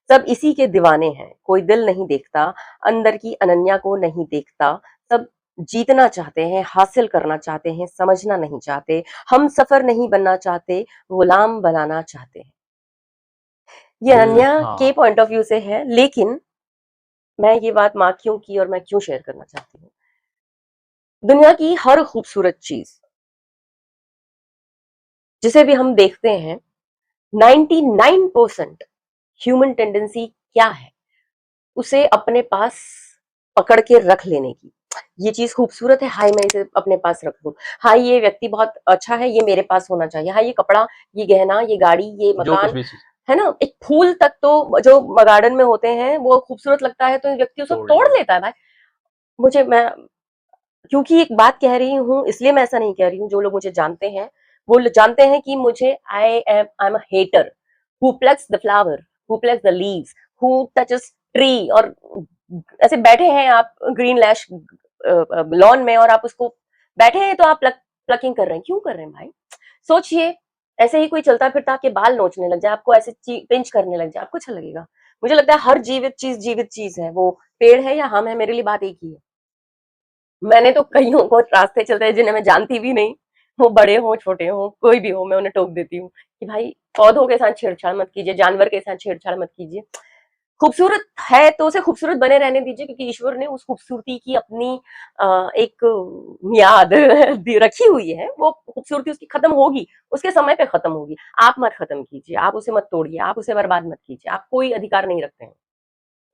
सब इसी के दीवाने हैं, कोई दिल नहीं देखता, अंदर की अनन्या को नहीं देखता। सब जीतना चाहते हैं, हासिल करना चाहते हैं, समझना नहीं चाहते, हम सफर नहीं बनना चाहते, गुलाम बनाना चाहते हैं। ये दिल अनन्या के हाँ पॉइंट ऑफ व्यू से है, लेकिन मैं ये बात माँ क्यों की और मैं क्यों शेयर करना चाहती हूँ। दुनिया की हर खूबसूरत चीज जिसे भी हम देखते हैं, 99% ह्यूमन टेंडेंसी क्या है, उसे अपने पास पकड़ के रख लेने की। ये चीज खूबसूरत है, हाय मैं इसे अपने पास रख लूं, हाय ये व्यक्ति बहुत अच्छा है, ये मेरे पास होना चाहिए, हाय ये कपड़ा, ये गहना, ये गाड़ी, ये जो कुछ मकान, भी चीज है ना। एक फूल तक तो जो गार्डन में होते हैं वो खूबसूरत लगता है तो व्यक्ति उसे तोड़ तोड़ लेता लेता है भाई। मैं क्योंकि एक बात कह रही हूँ इसलिए मैं ऐसा नहीं कह रही हूँ, जो लोग मुझे जानते हैं वो जानते हैं कि मुझे I am a hater who plucks the flower, who plucks the leaves, who touches tree. और ऐसे बैठे हैं आप ग्रीन लैश लॉन में, और आप उसको बैठे हैं तो आप प्लकिंग कर रहे हैं, क्यों कर रहे हैं भाई? सोचिए, ऐसे ही कोई चलता फिरता आपके बाल नोचने लग जाए, आपको ऐसे पिंच करने लग जाए, आपको अच्छा लगेगा? मुझे लगता है हर जीवित चीज है, वो पेड़ है या हम है, मेरे लिए बात एक ही है। मैंने तो कईयों को रास्ते चलते हैं जिन्हें मैं जानती भी नहीं, वो बड़े हो छोटे हो कोई भी हो, मैं उन्हें टोक देती हूँ कि भाई पौधों के साथ छेड़छाड़ मत कीजिए, जानवर के साथ छेड़छाड़ मत कीजिए। खूबसूरत है तो उसे खूबसूरत बने रहने दीजिए, क्योंकि ईश्वर ने उस खूबसूरती की अपनी एक मियाद रखी हुई है। वो खूबसूरती उसकी खत्म होगी, उसके समय पे खत्म होगी। आप मत खत्म कीजिए, आप उसे मत तोड़िए, आप उसे बर्बाद मत कीजिए। आप कोई अधिकार नहीं रखते हैं।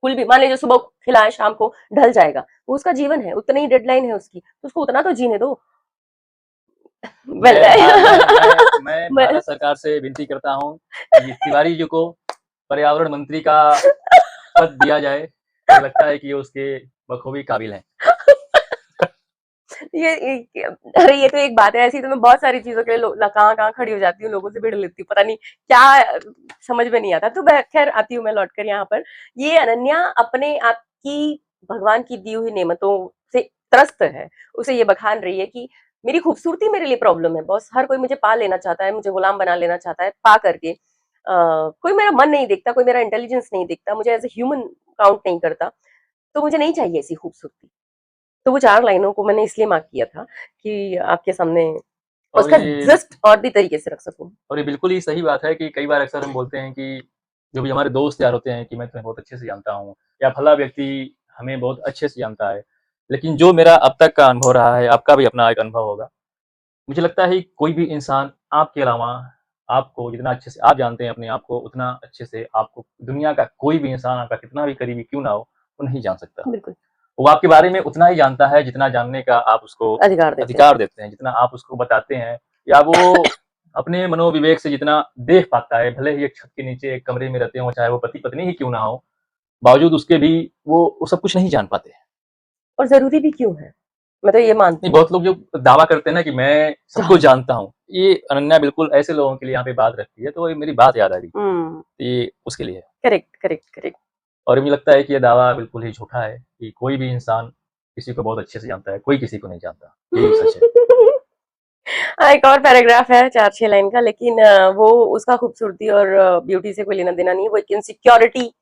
फूल भी मान लीजिए सुबह खिलाए शाम को ढल जाएगा, वो उसका जीवन है, उतनी ही डेडलाइन है उसकी, तो उसको उतना तो जीने दो। वेल मैं मैं भारत सरकार से विनती करता हूँ कि तिवारी जी को पर्यावरण मंत्री का पद दिया जाए। मुझे लगता है कि ये उसके बखूबी काबिल हैं। अरे ये तो एक बात है, ऐसी तो मैं बहुत सारी चीजों के लिए कहाँ खड़ी हो जाती हूँ, लोगों से भिड़ लेती हूँ, पता नहीं क्या समझ में नहीं आता। तो मैं खैर आती हूँ मैं लौटकर यहाँ पर। ये अनन्या अपने आप की भगवान की दी हुई नेमतों से त्रस्त है। उसे ये बखान रही है कि मेरी खूबसूरती मेरे लिए प्रॉब्लम है बॉस, हर कोई मुझे पा लेना चाहता है, मुझे गुलाम बना लेना चाहता है, पा करके कोई मेरा मन नहीं देखता, कोई मेरा इंटेलिजेंस नहीं देखता, मुझे एज ए ह्यूमन काउंट नहीं करता, तो मुझे नहीं चाहिए ऐसी खूबसूरती। तो वो 4 लाइनों को मैंने इसलिए मार्क किया था कि आपके सामने और उसका ये जस्ट और भी तरीके से रख सकूं। और ये बिल्कुल ही सही बात है कि कई बार अक्सर हम बोलते हैं कि जो भी हमारे दोस्त यार होते हैं कि मैं तुम्हें बहुत अच्छे से जानता हूँ या फला व्यक्ति हमें बहुत अच्छे से जानता है। लेकिन जो मेरा अब तक का अनुभव रहा है, आपका भी अपना एक अनुभव होगा। मुझे लगता है कि कोई भी इंसान आपके अलावा आपको जितना अच्छे से आप जानते हैं अपने आप को, उतना अच्छे से आपको दुनिया का कोई भी इंसान आपका कितना भी करीबी क्यों ना हो, वो नहीं जान सकता। बिल्कुल, वो आपके बारे में उतना ही जानता है जितना जानने का आप उसको अधिकार देते हैं। अधिकार देते हैं, जितना आप उसको बताते हैं या वो अपने मनोविवेक से जितना देख पाता है। भले ही एक छत के नीचे एक कमरे में रहते हों, चाहे वो पति-पत्नी ही क्यों ना हो, बावजूद उसके भी वो सब कुछ नहीं जान पाते हैं। और ज़रूरी भी क्यों है? मैं तो ये नहीं, मानती हूँ। बहुत लोग जो दावा करते हैं ना कि मैं सब कुछ जानती जानता हूँ, ये अनन्या बिल्कुल ऐसे लोगों के लिए यहाँ पे बात रखती है, तो ये मेरी बात याद आ गई। हुँ, ये उसके लिए है। Correct, correct, correct. और मुझे लगता है कि ये दावा बिल्कुल ही झूठा है कि कोई भी इंसान किसी को बहुत अच्छे से जानता है, कोई किसी को नहीं जानता। यही सच है। एक और पैराग्राफ है 4-6 लाइन का, लेकिन वो उसका खूबसूरती और ब्यूटी से कोई लेना-देना नहीं है। वो एक इनसिक्योरिटी,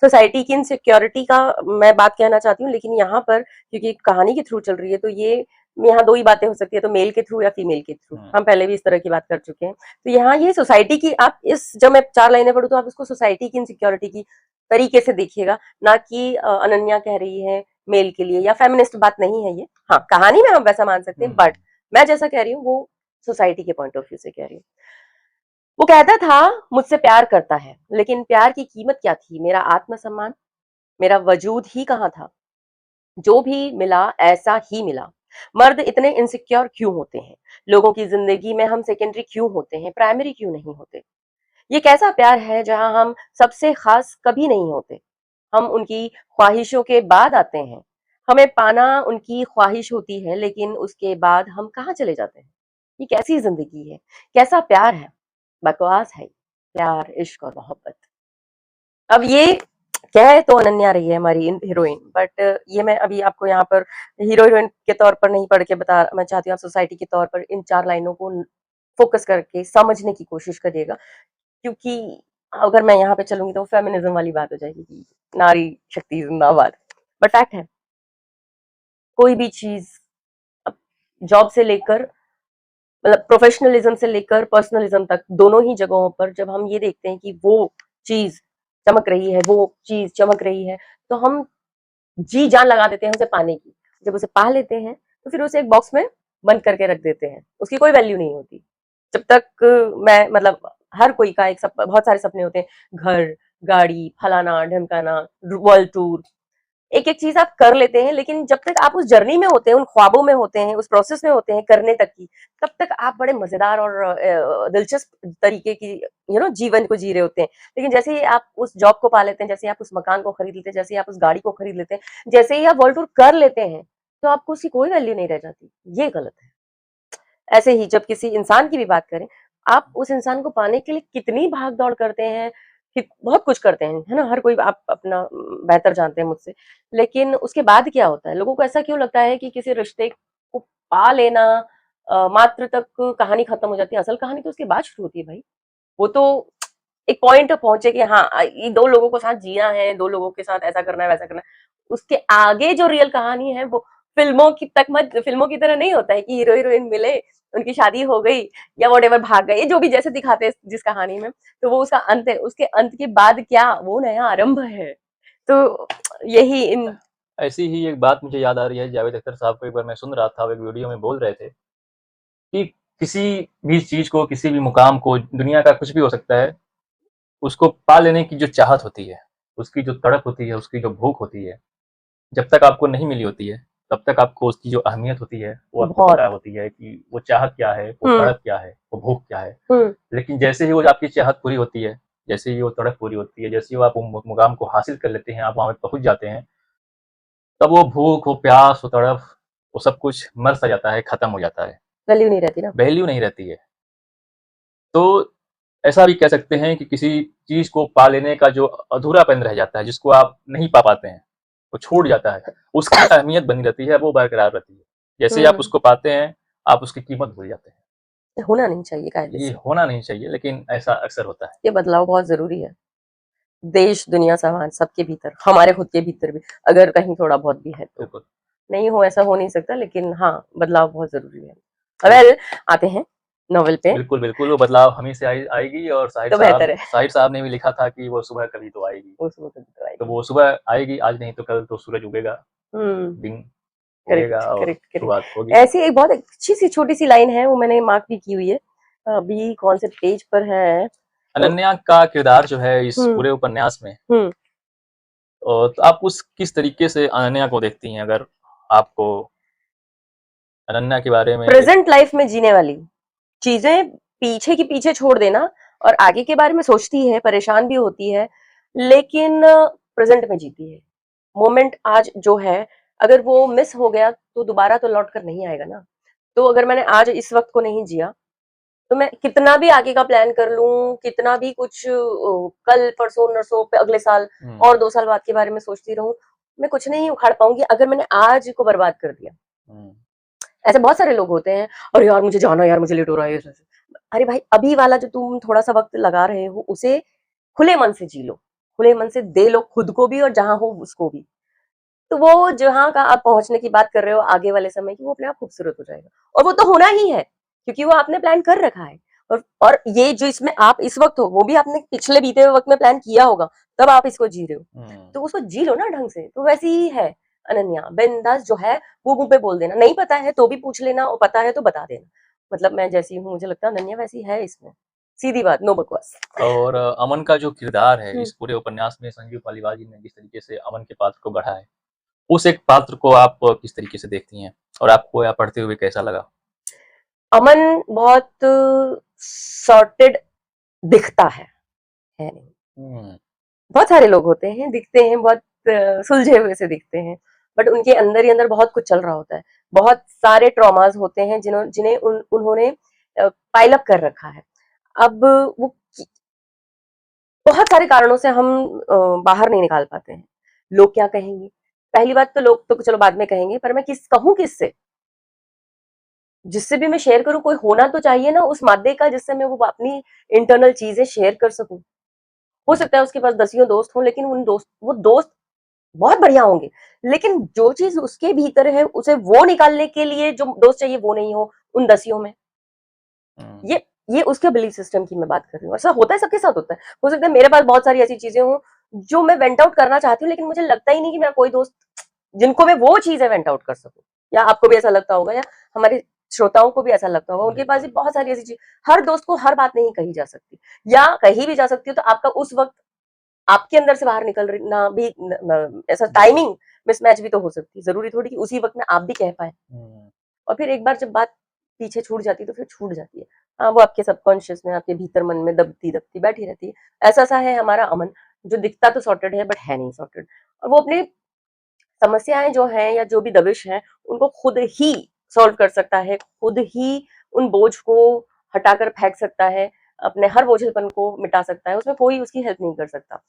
सोसाइटी की इनसिक्योरिटी का मैं बात कहना चाहती हूँ, लेकिन यहाँ पर क्योंकि कहानी के थ्रू चल रही है, तो ये यहाँ 2 ही बातें हो सकती है, तो मेल के थ्रू या फीमेल के थ्रू। हुँ। हम पहले भी इस तरह की बात कर चुके हैं। तो यहाँ ये सोसाइटी की, आप इस जब मैं 4 लाइनें पढ़ूँ तो आप इसको सोसाइटी की इनसिक्योरिटी की तरीके से देखिएगा, ना कि अनन्या कह रही है मेल के लिए, या फेमिनिस्ट बात नहीं है ये। हाँ, कहानी में हम वैसा मान सकते हैं, हुँ। बट मैं जैसा कह रही हूँ वो सोसाइटी के पॉइंट ऑफ व्यू से कह रही हूँ। वो कहता था मुझसे प्यार करता है, लेकिन प्यार की कीमत क्या थी? मेरा आत्मसम्मान, मेरा वजूद ही कहाँ था? जो भी मिला ऐसा ही मिला। मर्द इतने इनसिक्योर क्यों होते हैं? लोगों की जिंदगी में हम सेकेंडरी क्यों होते हैं, प्राइमरी क्यों नहीं होते? ये कैसा प्यार है जहां हम सबसे खास कभी नहीं होते? हम उनकी ख्वाहिशों के बाद आते हैं। हमें पाना उनकी ख्वाहिश होती है, लेकिन उसके बाद हम कहाँ चले जाते हैं? ये कैसी जिंदगी है? कैसा प्यार है? बकवास है। प्यार, इश्क और मोहब्बत। अब ये कह तो अनन्या रही है हमारी हीरोइन, बट ये मैं अभी आपको यहाँ पर हीरो हीरोइन के तौर पर नहीं पढ़ के बता, मैं चाहती हूँ आप सोसाइटी के तौर पर इन 4 लाइनों को फोकस करके समझने की कोशिश करिएगा, क्योंकि अगर मैं यहाँ पे चलूंगी तो फेमिनिज्म वाली बात हो जाएगी कि नारी शक्ति जिंदाबाद। बट फैक्ट है, कोई भी चीज जॉब से लेकर, मतलब प्रोफेशनलिज्म से लेकर पर्सनलिज्म तक, दोनों ही जगहों पर जब हम ये देखते हैं कि वो चीज चमक रही है, वो चीज चमक रही है, तो हम जी जान लगा देते हैं उसे पाने की। जब उसे पा लेते हैं तो फिर उसे एक बॉक्स में बंद करके रख देते हैं, उसकी कोई वैल्यू नहीं होती। जब तक मैं मतलब हर कोई का बहुत सारे सपने होते हैं, घर, गाड़ी, फलाना ढमकाना, वर्ल्ड टूर, एक एक चीज आप कर लेते हैं, लेकिन जब तक आप उस जर्नी में होते हैं, उन ख्वाबों में होते हैं, उस प्रोसेस में होते हैं करने तक की, तब तक आप बड़े मजेदार और दिलचस्प तरीके की जीवन को जी रहे होते हैं। लेकिन जैसे ही आप उस जॉब को पा लेते हैं, जैसे ही आप उस मकान को खरीद लेते हैं, जैसे ही आप उस गाड़ी को खरीद लेते हैं, जैसे ही आप वर्ल्ड टूर कर लेते हैं, तो आपको उसकी कोई वैल्यू नहीं रह जाती। ये गलत है। ऐसे ही जब किसी इंसान की भी बात करें, आप उस इंसान को पाने के लिए कितनी भाग-दौड़ करते हैं, बहुत कुछ करते हैं, है ना? हर कोई, आप अपना बेहतर जानते हैं मुझसे। लेकिन उसके बाद क्या होता है? लोगों को ऐसा क्यों लगता है कि किसी रिश्ते को पा लेना मात्र तक कहानी खत्म हो जाती है? असल कहानी तो उसके बाद शुरू होती है भाई। वो तो एक पॉइंट पहुंचे कि हाँ ये 2 लोगों के साथ जीना है, 2 लोगों के साथ ऐसा करना है वैसा करना है। उसके आगे जो रियल कहानी है वो फिल्मों की तरह नहीं होता है कि हीरो हीरोइन मिले, उनकी शादी हो गई या व्हाटएवर भाग गए, जो भी जैसे दिखाते हैं जिस कहानी में, तो वो उसका अंत है। उसके अंत के बाद क्या, वो नया आरंभ है। तो यही इन ऐसी ही एक बात मुझे याद आ रही है, जावेद अख्तर साहब को एक बार मैं सुन रहा था, वो एक वीडियो में बोल रहे थे कि किसी भी चीज को, किसी भी मुकाम को, दुनिया का कुछ भी हो सकता है, उसको पा लेने की जो चाहत होती है, उसकी जो तड़प होती है, उसकी जो भूख होती है, जब तक आपको नहीं मिली होती है, तब तक आपको उसकी जो अहमियत होती है वो आपको बहुत पता होती है कि वो चाहत क्या है, वो तड़प क्या है, वो भूख क्या है। लेकिन जैसे ही वो आपकी चाहत पूरी होती है, जैसे ही वो तड़प पूरी होती है, जैसे ही वो आप मुकाम को हासिल कर लेते हैं, आप वहां पहुंच जाते हैं, तब वो भूख, वो प्यास, वो तड़प, वो सब कुछ मर सा जाता है, खत्म हो जाता है, वैल्यू नहीं रहती ना। वैल्यू नहीं रहती है। तो ऐसा भी कह सकते हैं कि किसी चीज को पा लेने का जो अधूरापन रह जाता है, जिसको आप नहीं पा पाते हैं, वो छूट जाता है, उसकी अहमियत बनी रहती है, वो बरकरार रहती है। जैसे ही आप उसको पाते हैं, आप उसकी कीमत भूल जाते हैं। होना नहीं चाहिए कायदे ये से। होना नहीं चाहिए, लेकिन ऐसा अक्सर होता है। ये बदलाव बहुत जरूरी है, देश दुनिया समाज सबके भीतर, हमारे खुद के भीतर भी, अगर कहीं थोड़ा बहुत भी है तो। बिल्कुल। नहीं हो ऐसा हो नहीं सकता, लेकिन हाँ बदलाव बहुत जरूरी है। वेल, आते हैं नॉवेल पे। बिल्कुल, बिल्कुल, वो बदलाव हमें से आएगी, और तो बेहतर है। साहिर साहब ने भी लिखा था कि वो सुबह कभी तो आएगी। वो सुबह कभी तो तो आएगी। वो सुबह आएगी, आज नहीं तो कल तो सूरज उगेगा, हम्म। दिन उगेगा करेक्ट और करेक्ट करेक्ट। शुरुआत होगी। ऐसी एक बहुत अच्छी सी छोटी सी लाइन है, वो मैंने मार्क भी की हुई है, अभी कौन से पेज पर है। अनन्या का किरदार जो है इस हम्म पूरे उपन्यास में, हम्म तो आप किस तरीके से अनन्या को देखती हैं? अगर आपको अनन्या के बारे में प्रेजेंट लाइफ में जीने वाली चीजें पीछे की पीछे छोड़ देना, और आगे के बारे में सोचती है, परेशान भी होती है, लेकिन प्रेजेंट में जीती है। मोमेंट आज जो है, अगर वो मिस हो गया तो दोबारा तो लौट कर नहीं आएगा ना। तो अगर मैंने आज इस वक्त को नहीं जिया, तो मैं कितना भी आगे का प्लान कर लूं, कितना भी कुछ कल परसों नरसों पे अगले साल और 2 साल बाद के बारे में सोचती रहूं, मैं कुछ नहीं उखाड़ पाऊंगी अगर मैंने आज को बर्बाद कर दिया। ऐसे बहुत सारे लोग होते हैं, अरे यार मुझे जाना, यार मुझे लेट हो रहा है। अरे भाई, अभी वाला जो तुम थोड़ा सा वक्त लगा रहे हो, उसे खुले मन से जी लो, खुले मन से दे लो खुद को भी और जहां हो उसको भी। तो वो जहां का आप पहुंचने की बात कर रहे हो आगे वाले समय की, वो अपने आप खूबसूरत हो जाएगा, और वो तो होना ही है, क्योंकि वो आपने प्लान कर रखा है। और ये जो इसमें आप इस वक्त हो, वो भी आपने पिछले बीते हुए वक्त में प्लान किया होगा, तब आप इसको जी रहे हो, तो उसको जी लो ना ढंग से। तो वैसी ही है अनन्या, बिंदास जो है वो मुंह पे बोल देना, नहीं पता है तो भी पूछ लेना, और पता है तो बता देना। मतलब मैं जैसी हूँ, मुझे लगता है अनन्या वैसी है इसमें, सीधी बात, नो बकवास। और अमन का जो किरदार है इस पूरे उपन्यास में, संजीव पालीवाल जी ने जिस तरीके से अमन के पात्र को गढ़ा है, उस एक पात्र को आप किस तरीके से देखती हैं, और आपको यह पढ़ते हुए कैसा लगा? अमन बहुत सॉर्टेड दिखता है नहीं। बहुत सारे लोग होते हैं, दिखते हैं बहुत सुलझे हुए से दिखते हैं, बट उनके अंदर ही अंदर बहुत कुछ चल रहा होता है। बहुत सारे ट्रॉमास होते हैं जिन्हें उन्होंने पाइल अप कर रखा है। अब वो बहुत सारे कारणों से हम बाहर नहीं निकाल पाते हैं। लोग क्या कहेंगे, पहली बात तो लोग तो चलो बाद में कहेंगे, पर मैं कहूं किससे, जिससे भी मैं शेयर करूं, कोई होना तो चाहिए ना उस मादे का, जिससे मैं वो अपनी इंटरनल चीजें शेयर कर सकूं। हो सकता है उसके पास दसियों दोस्त हों, लेकिन वो दोस्त बहुत बढ़िया होंगे, लेकिन जो चीज उसके भीतर है उसे वो निकालने के लिए जो दोस्त चाहिए वो नहीं हो उन दसियों में। ये उसके बिलीफ सिस्टम की मैं बात कर रही हूँ। ऐसा होता है, सबके साथ होता है। हो सकता है मेरे पास बहुत सारी ऐसी चीजें हों जो मैं वेंट आउट करना चाहती हूँ, लेकिन मुझे लगता ही नहीं कि मेरा कोई दोस्त जिनको मैं वो चीजें वेंट आउट कर सकूं। या आपको भी ऐसा लगता होगा, या हमारे श्रोताओं को भी ऐसा लगता होगा, उनके पास भी बहुत सारी ऐसी चीज। हर दोस्त को हर बात नहीं कही जा सकती, या कही भी जा सकती है तो आपका उस वक्त आपके अंदर से बाहर निकलना भी ऐसा टाइमिंग मिसमैच भी तो हो सकती है। जरूरी थोड़ी कि उसी वक्त में आप भी कह पाए। और फिर एक बार जब बात पीछे छूट जाती है तो फिर छूट जाती है। हाँ, वो आपके सबकॉन्शियस में, आपके भीतर मन में दबती दबती बैठी रहती है। ऐसा सा है हमारा अमन, जो दिखता तो सॉर्टेड है बट है नहीं सॉर्टेड, और वो अपने समस्याएं जो हैं या जो भी दबिश है उनको खुद ही सॉल्व कर सकता है, खुद ही उन बोझ को हटाकर फेंक सकता है, अपने हर बोझलपन को मिटा सकता है, उसमें कोई उसकी हेल्प नहीं कर सकता।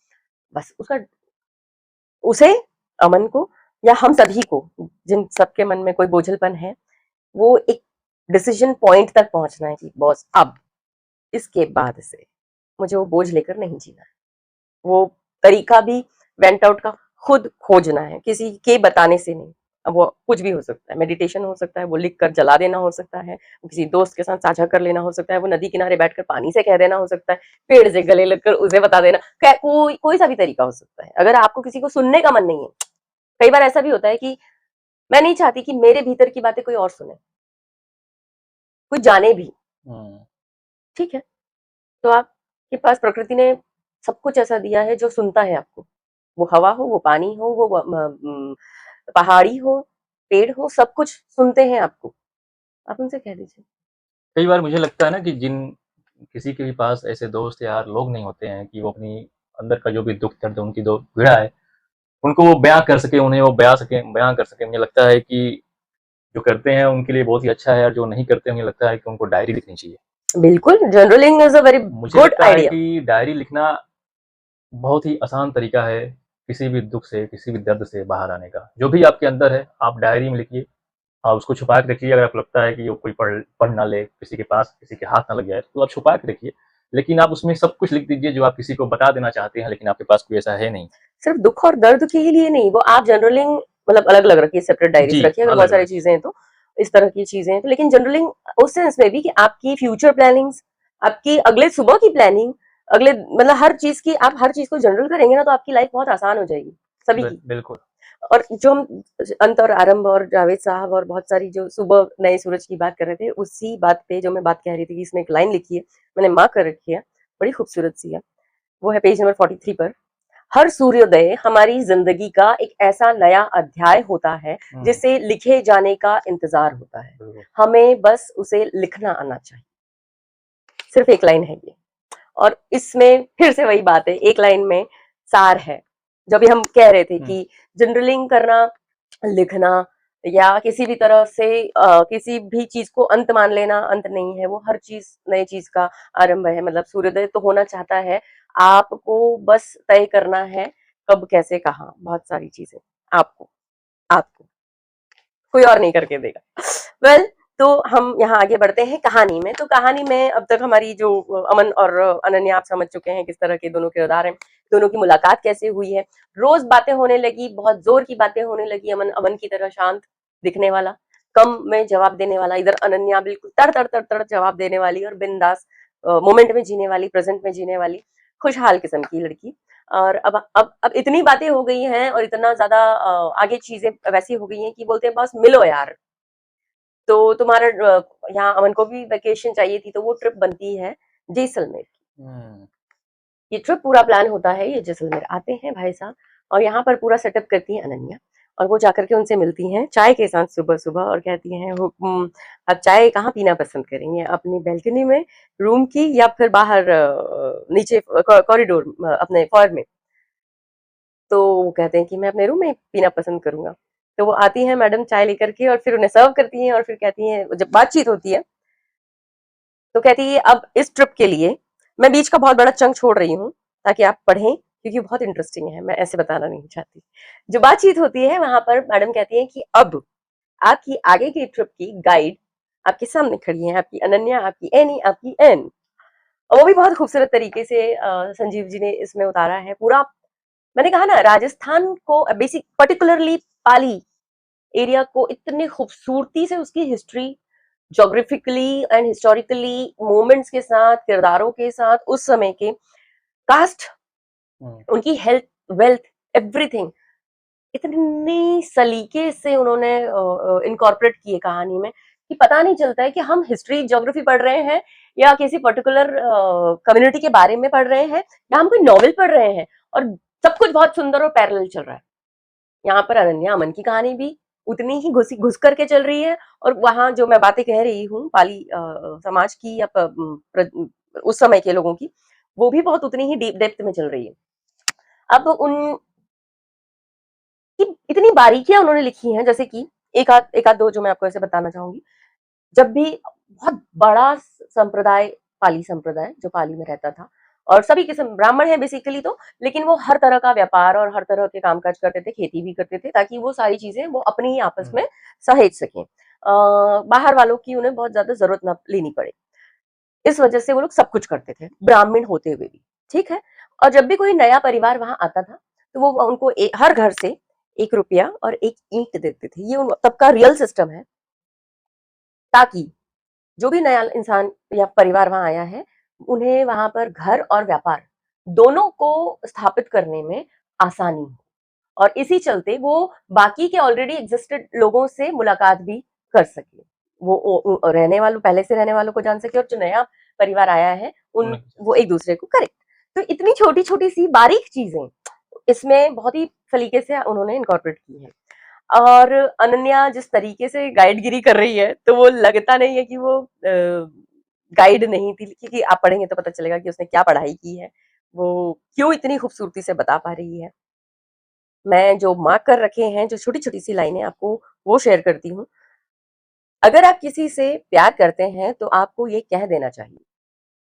बस उसे, अमन को, या हम सभी को, जिन सबके मन में कोई बोझलपन है, वो एक डिसीजन पॉइंट तक पहुंचना है कि बॉस अब इसके बाद से मुझे वो बोझ लेकर नहीं जीना है। वो तरीका भी वेंट आउट का खुद खोजना है, किसी के बताने से नहीं। अब वो कुछ भी हो सकता है, मेडिटेशन हो सकता है, वो लिख कर जला देना हो सकता है, वो किसी दोस्त के साथ साझा कर लेना हो सकता है, वो नदी किनारे बैठकर पानी से कह देना हो सकता है, पेड़ से गले लगकर उसे बता देना, कोई कोई सा भी तरीका हो सकता है। अगर आपको किसी को सुनने का मन नहीं है, कई बार ऐसा भी होता है कि मैं नहीं चाहती कि मेरे भीतर की बातें कोई और सुने, कोई जाने भी, ठीक है? तो आपके पास प्रकृति ने सब कुछ ऐसा दिया है जो सुनता है आपको। वो हवा हो, वो पानी हो, वो पहाड़ी हो, पेड़ हो, सब कुछ सुनते हैं आपको। आप उनसे कह दीजिए। कई बार मुझे लगता है ना कि जिन किसी के भी पास ऐसे दोस्त या लोग नहीं होते हैं कि वो अपनी अंदर का जो भी दुख दर्द उनकी जो पीड़ा है उनको वो बयां कर सके, उन्हें वो बयां कर सके। मुझे लगता है कि जो करते हैं उनके लिए बहुत ही अच्छा है, और जो नहीं करते मुझे लगता है कि उनको डायरी लिखनी चाहिए। बिल्कुल, जर्नलिंग इज अ वेरी मुझे गुड लगता है आइडिया। कि डायरी लिखना बहुत ही आसान तरीका है किसी भी दुख से, किसी भी दर्द से बाहर आने का। जो भी आपके अंदर है आप डायरी में लिखिए, आप उसको छुपा के रखिए। अगर आपको लगता है कि वो कोई पढ़ ना ले, किसी के पास किसी के हाथ ना लग जाए, तो आप छुपा के रखिए। लेकिन आप उसमें सब कुछ लिख दीजिए जो आप किसी को बता देना चाहते हैं, लेकिन आपके पास कोई ऐसा है नहीं। सिर्फ दुख और दर्द के ही लिए नहीं, वो आप जर्नलिंग मतलब अलग-अलग रखिए, सेपरेट डायरीज जी, रखिए, अगर बहुत अलग-अलग सारी रखिए। चीजें हैं तो, इस तरह की चीजें हैं तो। लेकिन जर्नलिंग उस सेंस में भी कि आपकी फ्यूचर प्लानिंग्स, आपकी अगले सुबह की प्लानिंग, अगले मतलब हर चीज की, आप हर चीज को जर्नल करेंगे ना तो आपकी लाइफ बहुत आसान हो जाएगी, सभी की। बिल्कुल। और जो हम अंत और आरंभ और जावेद साहब और बहुत सारी जो सुबह नए सूरज की बात कर रहे थे, उसी बात पे जो मैं बात कह रही थी कि इसमें एक लाइन लिखी है, मैंने मार्क कर रखी है, बड़ी खूबसूरत सी है। वो है पेज नंबर 43 पर। हर सूर्योदय हमारी जिंदगी का एक ऐसा नया अध्याय होता है जिसे लिखे जाने का इंतजार होता है। हमें बस उसे लिखना आना चाहिए। सिर्फ एक लाइन है ये, और इसमें फिर से वही बात है, एक लाइन में सार है। जब भी हम कह रहे थे कि जर्नलिंग करना, लिखना या किसी भी तरह से किसी भी चीज को अंत मान लेना अंत नहीं है, वो हर चीज नई चीज का आरंभ है। मतलब सूर्योदय तो होना चाहता है, आपको बस तय करना है कब, कैसे, कहाँ, बहुत सारी चीजें आपको आपको कोई और नहीं करके देगा। वेल, तो हम यहाँ आगे बढ़ते हैं कहानी में। तो कहानी में अब तक हमारी जो अमन और अनन्या, आप समझ चुके हैं किस तरह के दोनों किरदार हैं, दोनों की मुलाकात कैसे हुई है। रोज बातें होने लगी, बहुत जोर की बातें होने लगी। अमन अमन की तरह शांत दिखने वाला, कम में जवाब देने वाला, इधर अनन्या बिल्कुल तड़ तड़ तड़ तड़ जवाब देने वाली और बिंदास मोमेंट में जीने वाली, प्रेजेंट में जीने वाली, खुशहाल किस्म की लड़की। और अब इतनी बातें हो गई हैं और इतना ज्यादा आगे चीजें वैसी हो गई हैं कि बोलते हैं बस मिलो यार। तो तुम्हारा यहाँ अमन को भी वेकेशन चाहिए थी, तो वो ट्रिप बनती है जैसलमेर की। ये ट्रिप पूरा प्लान होता है, ये जैसलमेर आते हैं भाई साहब, और यहाँ पर पूरा सेटअप करती है अनन्या। और वो जाकर के उनसे मिलती हैं चाय के साथ सुबह सुबह और कहती हैं हुक्म, अब चाय कहाँ पीना पसंद करेंगे, अपनी बैल्कनी में, रूम की, या फिर बाहर नीचे कॉरिडोर अपने फॉर में। तो वो कहते हैं कि मैं अपने रूम में पीना पसंद करूंगा। तो वो आती हैं मैडम चाय लेकर के और फिर उन्हें सर्व करती हैं, और फिर कहती हैं, जब बातचीत होती है तो कहती है अब इस ट्रिप के लिए मैं बीच का बहुत बड़ा चंक छोड़ रही हूँ ताकि आप पढ़ें, क्योंकि बहुत इंटरेस्टिंग है, मैं ऐसे बताना नहीं चाहती। जो बातचीत होती है वहां पर मैडम कहती है कि अब आपकी आगे की ट्रिप की गाइड आपके सामने खड़ी है, आपकी अनन्या, आपकी एनी, आपकी एन। और वो भी बहुत खूबसूरत तरीके से संजीव जी ने इसमें उतारा है पूरा। मैंने कहा ना, राजस्थान को बेसिक पर्टिकुलरली पाली एरिया को इतनी खूबसूरती से उसकी history, geographically and historically moments के साथ, किरदारों के साथ, उस समय के कास्ट, उनकी हेल्थ, वेल्थ, एवरीथिंग इतनी सलीके से उन्होंने इनकॉर्पोरेट किए कहानी में कि पता नहीं चलता है कि हम हिस्ट्री ज्योग्राफी पढ़ रहे हैं या किसी पर्टिकुलर कम्युनिटी के बारे में पढ़ रहे हैं या हम कोई नॉवेल पढ़ रहे हैं, और सब कुछ बहुत सुंदर और पैरेलल चल रहा है। यहाँ पर अनन्या अमन की कहानी भी उतनी ही घुस करके चल रही है, और वहां जो मैं बातें कह रही हूँ पाली समाज की या उस समय के लोगों की, वो भी बहुत उतनी ही डीप डेप्थ में चल रही है। अब उन इतनी बारीकियां उन्होंने लिखी हैं, जैसे कि एक आध दो जो मैं आपको ऐसे बताना चाहूंगी। जब भी बहुत बड़ा संप्रदाय, पाली संप्रदाय जो पाली में रहता था, और सभी किस्म ब्राह्मण है बेसिकली तो, लेकिन वो हर तरह का व्यापार और हर तरह के कामकाज करते थे, खेती भी करते थे, ताकि वो सारी चीजें वो अपनी ही आपस में सहेज सकें, बाहर वालों की उन्हें बहुत ज्यादा जरूरत ना लेनी पड़े। इस वजह से वो लोग सब कुछ करते थे, ब्राह्मण होते हुए भी, ठीक है। और जब भी कोई नया परिवार वहां आता था तो वो उनको हर घर से 1 रुपया और 1 ईंट देते थे। ये तब का रियल सिस्टम है, ताकि जो भी नया इंसान या परिवार वहां आया है, उन्हें वहां पर घर और व्यापार दोनों को स्थापित करने में आसानी हो। और इसी चलते वो बाकी के ऑलरेडी एग्जिस्टेड लोगों से मुलाकात भी कर सके, रहने वालों, पहले से रहने वालों को जान सके, और जो नया परिवार आया है वो एक दूसरे को। करेक्ट। तो इतनी छोटी छोटी सी बारीक चीजें इसमें बहुत ही सलीके से उन्होंने इनकॉर्पोरेट की है। और अनन्या जिस तरीके से गाइडगिरी कर रही है, तो वो लगता नहीं है कि वो गाइड नहीं थी, क्योंकि आप पढ़ेंगे तो पता चलेगा कि उसने क्या पढ़ाई की है, वो क्यों इतनी खूबसूरती से बता पा रही है। मैं जो मार्क कर रखे हैं, जो छोटी छोटी सी लाइनें आपको वो शेयर करती हूँ। अगर आप किसी से प्यार करते हैं तो आपको ये कह देना चाहिए।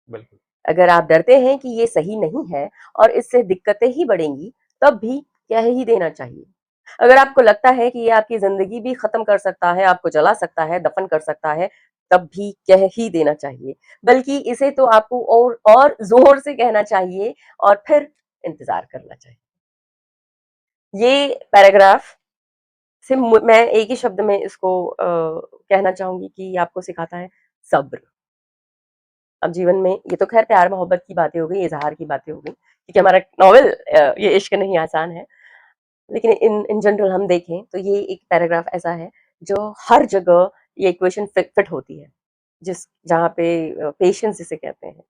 बिल्कुल। अगर आप डरते हैं कि ये सही नहीं है और इससे दिक्कतें ही बढ़ेंगी, तब भी कह ही देना चाहिए। अगर आपको लगता है कि ये आपकी जिंदगी भी खत्म कर सकता है, आपको जला सकता है, दफन कर सकता है, तब भी कह ही देना चाहिए। बल्कि इसे तो आपको और जोर से कहना चाहिए और फिर इंतजार करना चाहिए। ये पैराग्राफ से मैं एक ही शब्द में इसको कहना चाहूंगी कि आपको सिखाता है सब्र। अब जीवन में, ये तो खैर प्यार मोहब्बत की बातें हो गई, इजहार की बातें हो गई, क्योंकि हमारा नॉवल ये इश्क नहीं आसान है, लेकिन इन जनरल हम देखें तो ये एक पैराग्राफ ऐसा है जो हर जगह ये इक्वेशन फिट होती है, जहाँ पे पेशेंस जिसे कहते हैं,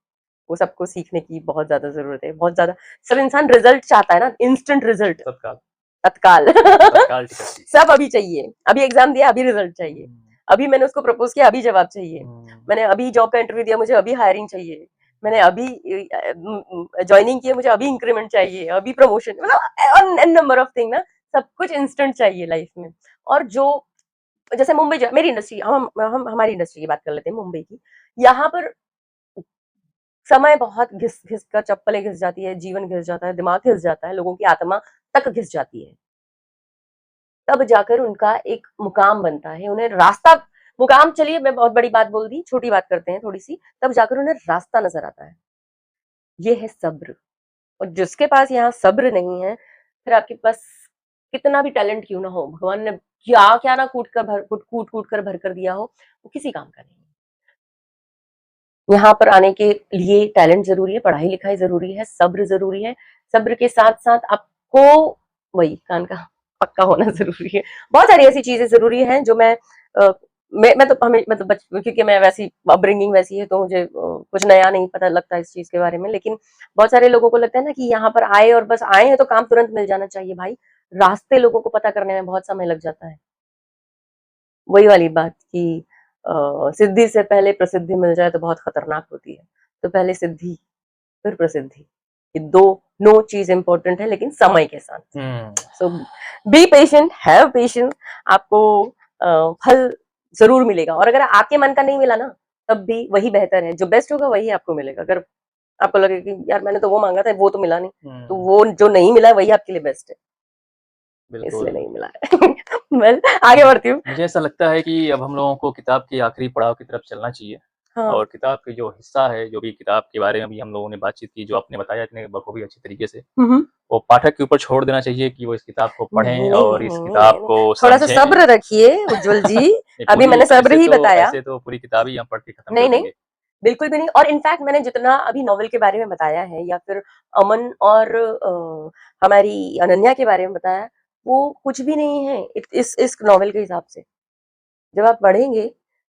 वो सबको सीखने की बहुत ज्यादा जरूरत है, बहुत ज्यादा। सब इंसान रिजल्ट चाहता है ना, इंस्टेंट रिजल्ट, तत्काल तत्काल तत्काल टिकट चाहिए। सब अभी चाहिए, अभी एग्जाम दिया अभी रिजल्ट चाहिए, अभी मैंने उसको प्रपोज किया अभी जवाब चाहिए, मैंने अभी जॉब का इंटरव्यू दिया मुझे अभी हायरिंग चाहिए, मैंने अभी ज्वाइनिंग किया मुझे अभी इंक्रीमेंट चाहिए, अभी प्रमोशन, मतलब एन नंबर ऑफ थिंग ना, सब कुछ इंस्टेंट चाहिए लाइफ में। और जो जैसे मुंबई, मेरी इंडस्ट्री, हम हमारी इंडस्ट्री की बात कर लेते हैं, मुंबई की। यहाँ पर समय बहुत घिस घिस कर चप्पलें घिस जाती है, जीवन घिस जाता है, दिमाग घिस जाता है, लोगों की आत्मा तक घिस जाती है। तब जाकर उनका एक मुकाम बनता है, उन्हें रास्ता, मुकाम, चलिए मैं बहुत बड़ी बात बोल दी, छोटी बात करते हैं थोड़ी सी, तब जाकर उन्हें रास्ता नजर आता है। ये है सब्र। और जिसके पास यहाँ सब्र नहीं है, फिर आपके पास कितना भी टैलेंट क्यों ना हो, भगवान ने क्या क्या ना कूट कर भर कर दिया हो, वो किसी काम का नहीं है। यहाँ पर आने के लिए टैलेंट जरूरी है, पढ़ाई लिखाई जरूरी है, सब्र जरूरी है। सब्र के साथ साथ आपको वही कान का पक्का होना जरूरी है। बहुत सारी ऐसी चीजें जरूरी हैं जो मैं तो हमें, मतलब क्योंकि मैं वैसी अपब्रिंगिंग वैसी है, तो मुझे कुछ नया नहीं पता लगता इस चीज के बारे में। लेकिन बहुत सारे लोगों को लगता है ना कि यहाँ पर आए और बस आए हैं तो काम तुरंत मिल जाना चाहिए। भाई, रास्ते लोगों को पता करने में बहुत समय लग जाता है। वही वाली बात कि सिद्धि से पहले प्रसिद्धि मिल जाए तो बहुत खतरनाक होती है। तो पहले सिद्धि फिर प्रसिद्धि, ये दोनों चीज इंपॉर्टेंट है, लेकिन समय के साथ। सो बी पेशेंट, हैव पेशेंस, आपको फल जरूर मिलेगा। और अगर आपके मन का नहीं मिला ना, तब भी वही बेहतर है, जो बेस्ट होगा वही आपको मिलेगा। अगर आपको लगे कि यार मैंने तो वो मांगा था, वो तो मिला नहीं, तो वो जो नहीं मिला वही आपके लिए बेस्ट है, इसलिए नहीं मिला है। well, आगे बढ़ती हूँ। मुझे ऐसा लगता है कि अब हम लोगों को किताब के आखिरी पड़ाव की तरफ चलना चाहिए। हाँ। और किताब के जो हिस्सा है, जो भी किताब के बारे में भी हम लोगों ने बातचीत की, जो आपने बताया इतने बखूबी अच्छी तरीके से, वो पाठक के ऊपर छोड़ देना चाहिए कि वो इस किताब को पढ़ें और इस किताब को थोड़ा सा समझें। सब्र रखिए उज्जवल जी। अभी मैंने सब्र ही बताया। ऐसे तो पूरी किताब ही हम पढ़ के खत्म नहीं कर नहीं, देंगे। बिल्कुल भी नहीं। और इनफैक्ट मैंने जितना अभी नॉवेल के बारे में बताया है, या फिर अमन और हमारी अनन्या के बारे में बताया, वो कुछ भी नहीं है इस नॉवेल के हिसाब से। जब आप पढ़ेंगे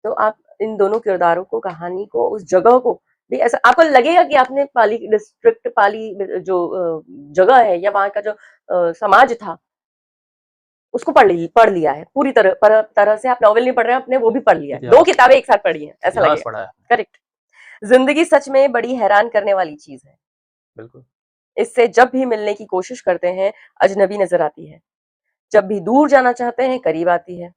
तो आप इन दोनों किरदारों को, कहानी को, उस जगह को भी ऐसा आपको लगेगा कि आपने पाली डिस्ट्रिक्ट, पाली जो जगह है या वहां का जो समाज था, उसको पढ़ लिया है पूरी तरह से। आप नॉवेल नहीं पढ़ रहे हैं, आपने वो भी पढ़ लिया है, 2 किताबें एक साथ पढ़ी है, ऐसा लगेगा। पढ़ा है। करेक्ट। जिंदगी सच में बड़ी हैरान करने वाली चीज है। बिल्कुल। इससे जब भी मिलने की कोशिश करते हैं, अजनबी नजर आती है। जब भी दूर जाना चाहते हैं, करीब आती है।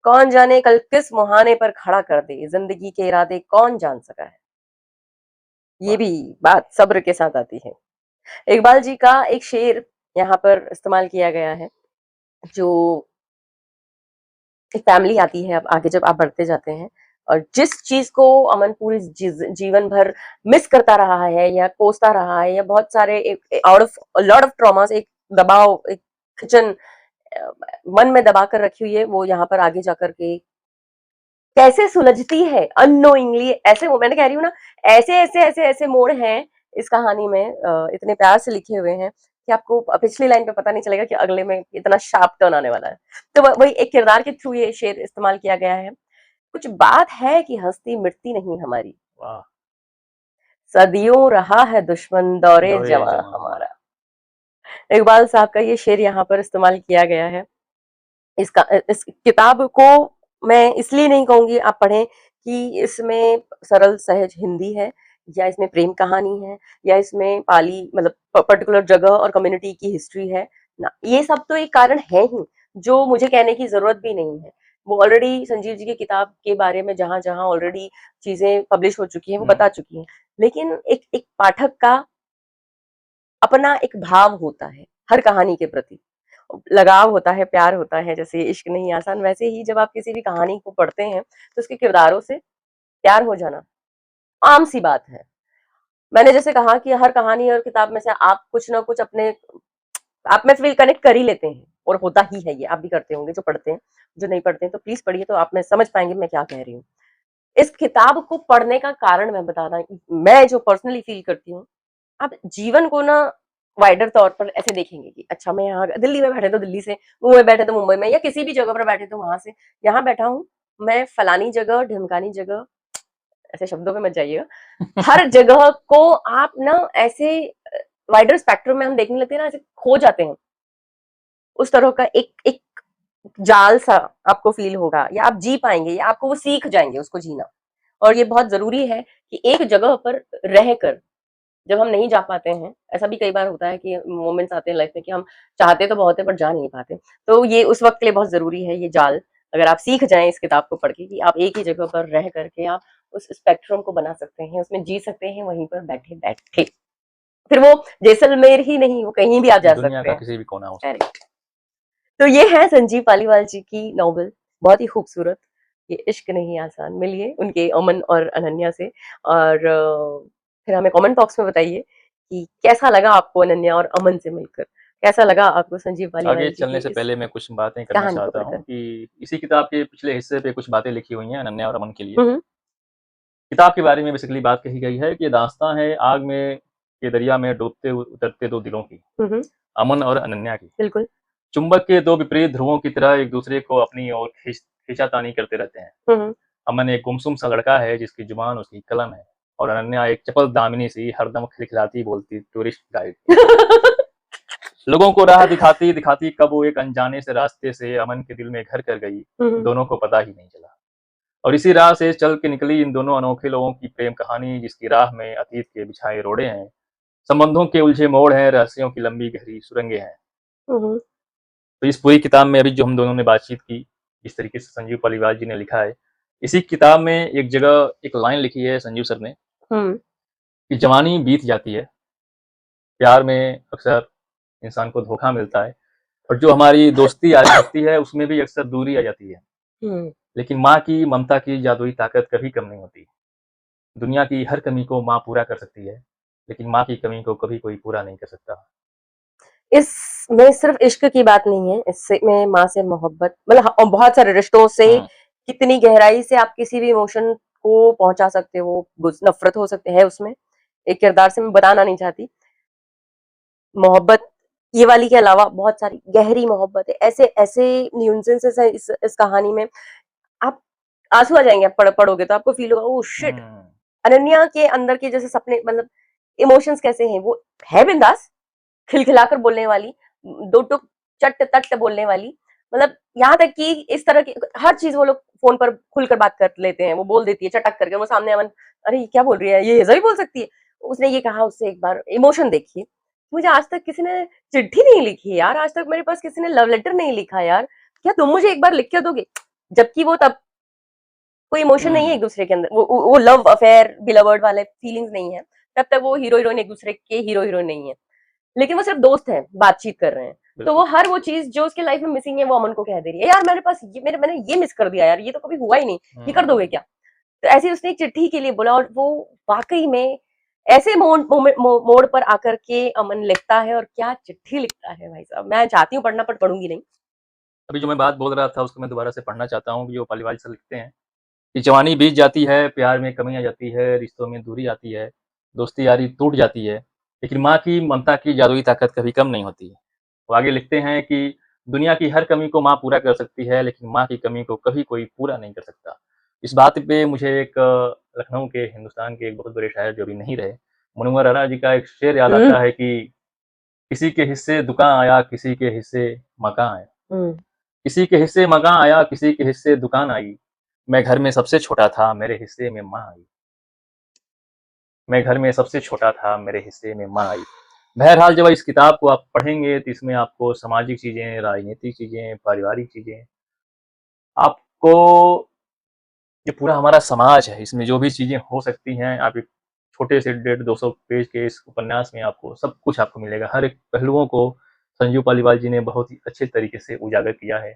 कौन जाने कल किस मुहाने पर खड़ा कर दे, जिंदगी के इरादे कौन जान सका है। ये भी बात सब्र के साथ आती है। इकबाल जी का एक शेर यहाँ पर इस्तेमाल किया गया है, जो एक फैमिली आती है, अब आगे जब आप बढ़ते जाते हैं और जिस चीज को अमन पूरी जीवन भर मिस करता रहा है या कोसता रहा है, या बहुत सारे out of lot of traumas, एक दबाव, एक खिंचन मन में दबा कर रखी हुई है, वो यहाँ पर आगे जाकर के कैसे सुलझती है अननोइंगली। ऐसे मैंने कह रही हूँ ना, ऐसे ऐसे ऐसे ऐसे मोड़ हैं इस कहानी में, इतने प्यार से लिखे हुए हैं कि आपको पिछली लाइन पे पता नहीं चलेगा कि अगले में इतना शार्प टर्न आने वाला है। तो वही एक किरदार के थ्रू ये शेर इस्तेमाल किया गया है। कुछ बात है कि हस्ती मिटती नहीं हमारी, वाह, सदियों रहा है दुश्मन दौरे दौरे जवां जवां हमारा। इकबाल साहब का ये शेर यहाँ पर इस्तेमाल किया गया है। इस किताब को मैं इसलिए नहीं कहूंगी आप पढ़ें कि इसमें सरल सहज हिंदी है, या इसमें प्रेम कहानी है, या इसमें पाली मतलब पर्टिकुलर जगह और कम्युनिटी की हिस्ट्री है ना। ये सब तो एक कारण है ही, जो मुझे कहने की जरूरत भी नहीं है। वो ऑलरेडी संजीव जी की किताब के बारे में जहां जहां ऑलरेडी चीजें पब्लिश हो चुकी हैं वो बता चुकी हैं। लेकिन एक एक पाठक का अपना एक भाव होता है हर कहानी के प्रति, लगाव होता है, प्यार होता है। जैसे इश्क नहीं आसान, वैसे ही जब आप किसी भी कहानी को पढ़ते हैं तो उसके किरदारों से प्यार हो जाना आम सी बात है। मैंने जैसे कहा कि हर कहानी और किताब में से आप कुछ ना कुछ अपने आप में फील कनेक्ट कर ही लेते हैं, और होता ही है, ये आप भी करते होंगे जो पढ़ते हैं। जो नहीं पढ़ते हैं तो प्लीज पढ़िए, तो आप में समझ पाएंगे मैं क्या कह रही हूँ। इस किताब को पढ़ने का कारण मैं बता रहा हूँ, मैं जो पर्सनली फील करती हूँ। आप जीवन को ना वाइडर तौर पर ऐसे देखेंगे कि अच्छा मैं यहाँ दिल्ली में बैठे तो दिल्ली से, मुंबई बैठे तो मुंबई में, या किसी भी जगह पर बैठे तो वहां से। यहाँ बैठा हूँ मैं फलानी जगह ढिमकानी जगह, ऐसे शब्दों में मत जाइएगा। हर जगह को आप ना ऐसे वाइडर स्पेक्ट्रम में हम देखने लगते हैं ना, ऐसे खो जाते हैं। उस तरह का एक एक जाल सा आपको फील होगा, या आप जी पाएंगे, या आपको वो सीख जाएंगे उसको जीना। और ये बहुत जरूरी है कि एक जगह पर रहकर जब हम नहीं जा पाते हैं, ऐसा भी कई बार होता है कि मोमेंट्स आते हैं लाइफ में कि हम चाहते तो बहुत है पर जा नहीं पाते, तो ये उस वक्त के लिए बहुत जरूरी है ये जाल। अगर आप सीख जाएं इस किताब को पढ़ के कि आप एक ही जगह पर रह करके आप उस स्पेक्ट्रम को बना सकते हैं, उसमें जी सकते हैं वहीं पर बैठे बैठे, फिर वो जैसलमेर ही नहीं, वो कहीं भी आप जा दुनिया सकते का हैं। किसी भी कोना हो। Correct। तो ये है संजीव पालीवाल जी की नॉवल, बहुत ही खूबसूरत, ये इश्क नहीं आसान। मिलिए उनके अमन और अनन्या से, और फिर हमें कमेंट बॉक्स में बताइए कि कैसा लगा आपको अनन्या और अमन से मिलकर, कैसा लगा आपको संजीव आगे पालीवाल जी चलने की से इस पहले मैं कुछ बातें करना कहानी को चाहता हूँ पढ़कर। कि इसी किताब के पिछले हिस्से पे कुछ बातें लिखी हुई हैं अनन्या और अमन के लिए। हम्म किताब के बारे में बेसिकली बात कही गई है कि दास्तां है आग में के दरिया में डूबते उतरते दो दिलों की, हम्म, अमन और अनन्या की। बिल्कुल। चुंबक के दो विपरीत ध्रुवों की तरह एक दूसरे को अपनी ओर खींचातानी करते रहते हैं। हम्म अमन एक गुमसुम सा लड़का है जिसकी जुबान उसकी कलम है, और अनन्या एक चपल दामिनी सी हरदम खिलखिलाती बोलती टूरिस्ट गाइड। लोगों को राह दिखाती दिखाती कब वो एक अनजाने से रास्ते से अमन के दिल में घर कर गई, दोनों को पता ही नहीं चला। और इसी राह से चल के निकली इन दोनों अनोखे लोगों की प्रेम कहानी, जिसकी राह में अतीत के बिछाए रोड़े हैं, संबंधों के उलझे मोड़ हैं, रहस्यों की लंबी गहरी सुरंगें हैं। हम्म तो इस पूरी किताब में अभी जो हम दोनों ने बातचीत की, इस तरीके से संजीव पालीवाल जी ने लिखा है। इसी किताब में एक जगह एक लाइन लिखी है संजीव सर ने हम्म कि जवानी बीत जाती है, प्यार में अक्सर इंसान को धोखा मिलता है, और जो हमारी दोस्ती आ जाती है उसमें भी अक्सर दूरी आ जाती है। हम्म लेकिन माँ की ममता की जादुई ताकत कभी कम नहीं होती। दुनिया की हर कमी को माँ पूरा कर सकती है, लेकिन माँ की कमी को कभी कोई पूरा नहीं कर सकता। इसमें सिर्फ इश्क की बात नहीं है, इसमें माँ से मोहब्बत, मतलब और बहुत सारे रिश्तों से कितनी गहराई से आप किसी भी इमोशन को पहुंचा सकते हो। नफरत हो सकती है उसमें, एक किरदार से मैं बताना नहीं चाहती। मोहब्बत ये वाली के अलावा बहुत सारी गहरी मोहब्बत है, ऐसे ऐसे न्यूसेंसेस है इस कहानी में। आप आंसू आ जाएंगे, आप पढ़ोगे तो आपको फील होगा ओह शिट। अनन्या के अंदर के जैसे सपने, मतलब इमोशंस कैसे हैं, वो है बिंदास, खिलखिलाकर बोलने वाली, दो टुक चट तट बोलने वाली, मतलब यहाँ तक कि इस तरह की हर चीज वो लोग फोन पर खुलकर बात कर लेते हैं। वो बोल देती है चटक करके, वो सामने अमन, अरे ये क्या बोल रही है, ये ऐसा भी बोल सकती है। उसने ये कहा उससे एक बार, इमोशन देखिए। मुझे आज तक किसी ने चिट्ठी नहीं लिखी यार, आज तक मेरे पास किसी ने लव लेटर नहीं लिखा यार, क्या तुम मुझे एक बार लिख के दोगे? जबकि वो तब कोई इमोशन नहीं है एक दूसरे के अंदर, वो लव अफेयर बिलवर्ड वाले फीलिंग्स नहीं है। तब तक वो हीरो हीरोइन एक दूसरे के हीरो हीरोइन नहीं है, लेकिन वो सिर्फ दोस्त हैं, बातचीत कर रहे हैं। तो वो हर वो चीज जो उसके लाइफ में मिसिंग है वो अमन को कह दे रही है, यार मेरे पास ये मैंने ये मिस कर दिया यार, ये तो कभी हुआ ही नहीं, ये कर दोगे क्या? तो ऐसे उसने एक चिट्ठी के लिए बोला और वो वाकई में ऐसे मोड़ पर आकर के अमन लिखता है, और क्या चिट्ठी लिखता है भाई साहब। मैं चाहती हूँ पढ़ना, पर पढ़ूंगी नहीं। अभी जो मैं बात बोल रहा था उसको मैं दोबारा से पढ़ना चाहता हूँ। जो पालीवाल सर लिखते हैं कि जवानी बीत जाती है, प्यार में कमी आ जाती है, रिश्तों में दूरी आती है, दोस्ती यारी टूट जाती है, लेकिन माँ की ममता की जादुई ताकत कभी कम नहीं होती है। वो आगे लिखते हैं कि दुनिया की हर कमी को माँ पूरा कर सकती है, लेकिन माँ की कमी को कभी कोई पूरा नहीं कर सकता। इस बात पे मुझे एक लखनऊ के, हिंदुस्तान के एक बहुत बड़े शायर जो अभी नहीं रहे, मुनव्वर अरा जी का एक शेर याद आता है कि किसी के हिस्से दुकान आया, किसी के हिस्से मकान आया, किसी के हिस्से मकान आया, किसी के हिस्से दुकान आई, मैं घर में सबसे छोटा था, मेरे हिस्से में माँ आई। मैं घर में सबसे छोटा था, मेरे हिस्से में माँ आई। बहरहाल जब इस किताब को आप पढ़ेंगे तो इसमें आपको सामाजिक चीज़ें, राजनीतिक चीज़ें, पारिवारिक चीज़ें, आपको ये पूरा हमारा समाज है, इसमें जो भी चीज़ें हो सकती हैं, आप एक छोटे से 150-200 पेज के इस उपन्यास में आपको सब कुछ आपको मिलेगा। हर एक पहलुओं को संजीव पालीवाल जी ने बहुत ही अच्छे तरीके से उजागर किया है।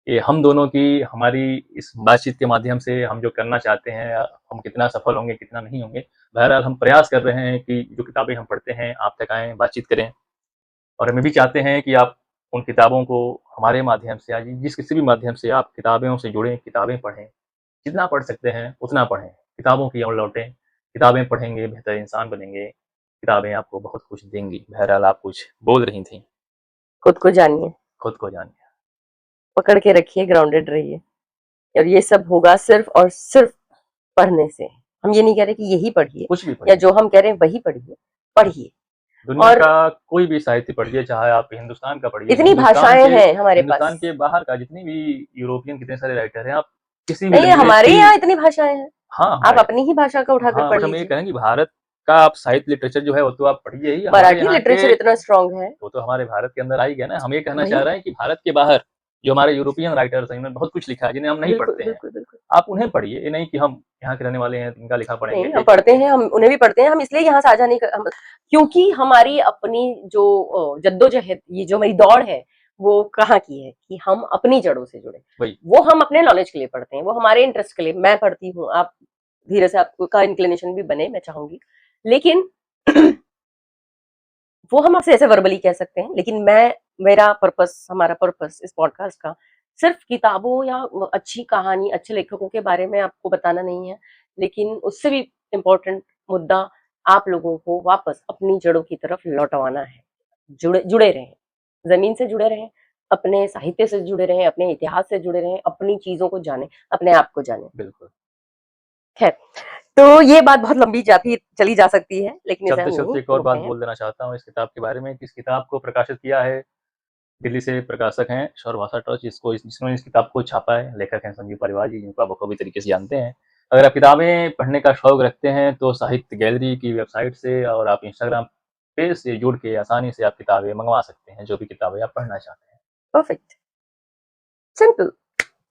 ये हम दोनों की, हमारी इस बातचीत के माध्यम से हम जो करना चाहते हैं, हम कितना सफल होंगे, कितना नहीं होंगे, बहरहाल हम प्रयास कर रहे हैं कि जो किताबें हम पढ़ते हैं आप तक आएँ, बातचीत करें। और हम ये भी चाहते हैं कि आप उन किताबों को हमारे माध्यम से, आज जिस किसी भी माध्यम से आप किताबों से जुड़ें, किताबें पढ़ें। जितना पढ़ सकते हैं उतना पढ़ें, किताबों की ओर लौटें। किताबें पढ़ेंगे, बेहतर इंसान बनेंगे। किताबें आपको बहुत कुछ देंगी। बहरहाल आप कुछ बोल रही थीं। खुद को जानिए, खुद को जानिए। पकड़ के रखिए, ग्राउंडेड रहिए, और ये सब होगा सिर्फ और सिर्फ पढ़ने से। हम ये नहीं कह रहे कि यही पढ़िए, कुछ भी या पढ़िए। जो हम कह रहे हैं वही पढ़िए, पढ़िए। दुनिया और का कोई भी साहित्य पढ़िए, चाहे आप हिंदुस्तान का पढ़िए, इतनी भाषाएं हैं हमारे हिंदुस्तान पास। के बाहर का, जितनी भी यूरोपियन कितने सारे राइटर हैं, आप किसी भी नहीं, लैंग्वेज हमारे की। यहाँ इतनी भाषाएं हैं, हाँ, आप हमारे, अपनी ही भाषा का उठाकर हाँ, पढ़ बट हम ये लीजिए। कहेंगे भारत का आप साहित्य लिटरेचर जो है वो तो आप पढ़िए ही। हमारे मराठी यहाँ के, लिटरेचर इतना स्ट्रांग है। वो तो हमारे भारत के अंदर आ ही गया ना। हम ये कहना वही, चाह रहे हैं कि भारत के बाहर जो हमारे यूरोपियन राइटर्स हैं, इन्होंने बहुत कुछ लिखा है जिन्हें हम नहीं बिल्कुल पढ़ते हैं। बिल्कुल बिल्कुल। आप उन्हें पढ़िए, ये नहीं कि हम यहाँ के रहने वाले हैं इनका लिखा पढ़ेंगे, नहीं, हम एक पढ़ते करके। हैं, हम उन्हें भी पढ़ते हैं। हम इसलिए यहाँ साझा नहीं क्योंकि हमारी अपनी जो जद्दोजहद, ये जो हमारी दौड़ है, वो कहाँ की है कि हम अपनी जड़ों से जुड़े। वही। वो हम अपने नॉलेज के लिए पढ़ते हैं, वो हमारे इंटरेस्ट के लिए। मैं पढ़ती हूँ, आप धीरे से आपका इंक्लिनेशन भी बने, मैं चाहूंगी। लेकिन वो हम आपसे ऐसे वर्बली कह सकते हैं, लेकिन मेरा पर्पस, हमारा पर्पस इस पॉडकास्ट का सिर्फ किताबों या अच्छी कहानी, अच्छे लेखकों के बारे में आपको बताना नहीं है, लेकिन उससे भी इम्पोर्टेंट मुद्दा आप लोगों को वापस अपनी जड़ों की तरफ लौटवाना है। जुड़े रहें, जमीन से जुड़े रहें, अपने साहित्य से जुड़े रहें, अपने इतिहास से जुड़े रहें, अपनी चीजों को जाने, अपने आप को जाने। बिल्कुल। खैर, तो ये बात बहुत लंबी चली जा सकती है, लेकिन इसे हम चलते यहीं चलते एक और रोकते बात हैं। बोल देना चाहता हूँ इस किताब के बारे में कि इस किताब को प्रकाशित किया है, दिल्ली से प्रकाशक हैं शौर्य भाषा ट्रस्ट, जिन्होंने इस किताब को छापा है। लेखक हैं संजीव पालीवाल जी, जिनको आप बखूबी तरीके से जानते हैं। अगर आप किताबें पढ़ने का शौक रखते हैं तो साहित्य गैलरी की वेबसाइट से और आप इंस्टाग्राम पेज से जुड़ के आसानी से आप किताबें मंगवा सकते हैं, जो भी किताबें आप पढ़ना चाहते हैं। Perfect, simple.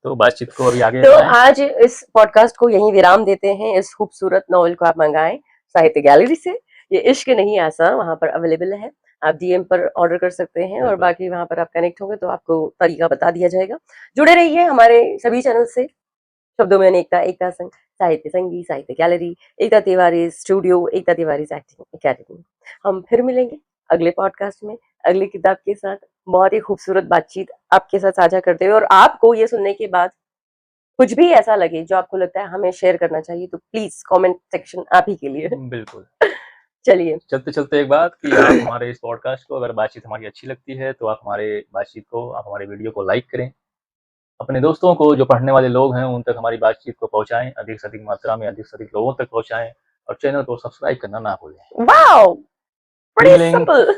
तो बातचीत को अभी आगे तो बढ़ाएं। आज इस पॉडकास्ट को यहीं विराम देते हैं। इस खूबसूरत नॉवल को आप मंगाएं साहित्य गैलरी से। ये इश्क नहीं आसा वहां पर अवेलेबल है, आप डीएम पर ऑर्डर कर सकते हैं, और बाकी वहां पर आप कनेक्ट होंगे तो आपको तरीका बता दिया जाएगा। जुड़े रहिए हमारे सभी चैनल से। शब्दों में अनेकता, एकता संघ, साहित्य संगी, साहित्य गैलरी, एकता तिवारी स्टूडियो, एकता तिवारी एक्टिंग एकेडमी। हम फिर मिलेंगे अगले पॉडकास्ट में, अगली किताब के साथ। बहुत ही खूबसूरत बातचीत आपके साथ साझा करते हुए, और आपको ये सुनने के बाद कुछ भी ऐसा लगे जो आपको लगता है हमें शेयर करना चाहिए, तो प्लीज कमेंट सेक्शन आप ही के लिए। बिल्कुल। चलिए, चलते चलते एक बात कि आप हमारे इस पॉडकास्ट को, अगर बातचीत हमारी अच्छी लगती है तो आप हमारे बातचीत को, आप हमारे वीडियो को लाइक करें। अपने दोस्तों को, जो पढ़ने वाले लोग हैं, उन तक हमारी बातचीत को पहुंचाएं, अधिक से अधिक मात्रा में, अधिक से अधिक लोगों तक पहुंचाएं, और चैनल को सब्सक्राइब करना ना भूलें। वाओ, फिर बड़ी मिलेंगे सिंपल।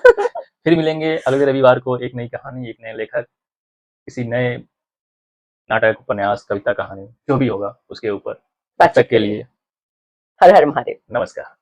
फिर मिलेंगे अगले रविवार को एक नई कहानी, एक नए लेखक, किसी नए नाटक, उपन्यास, कविता, कहानी, जो भी होगा उसके ऊपर। तब तक के लिए हर हर महादेव। नमस्कार।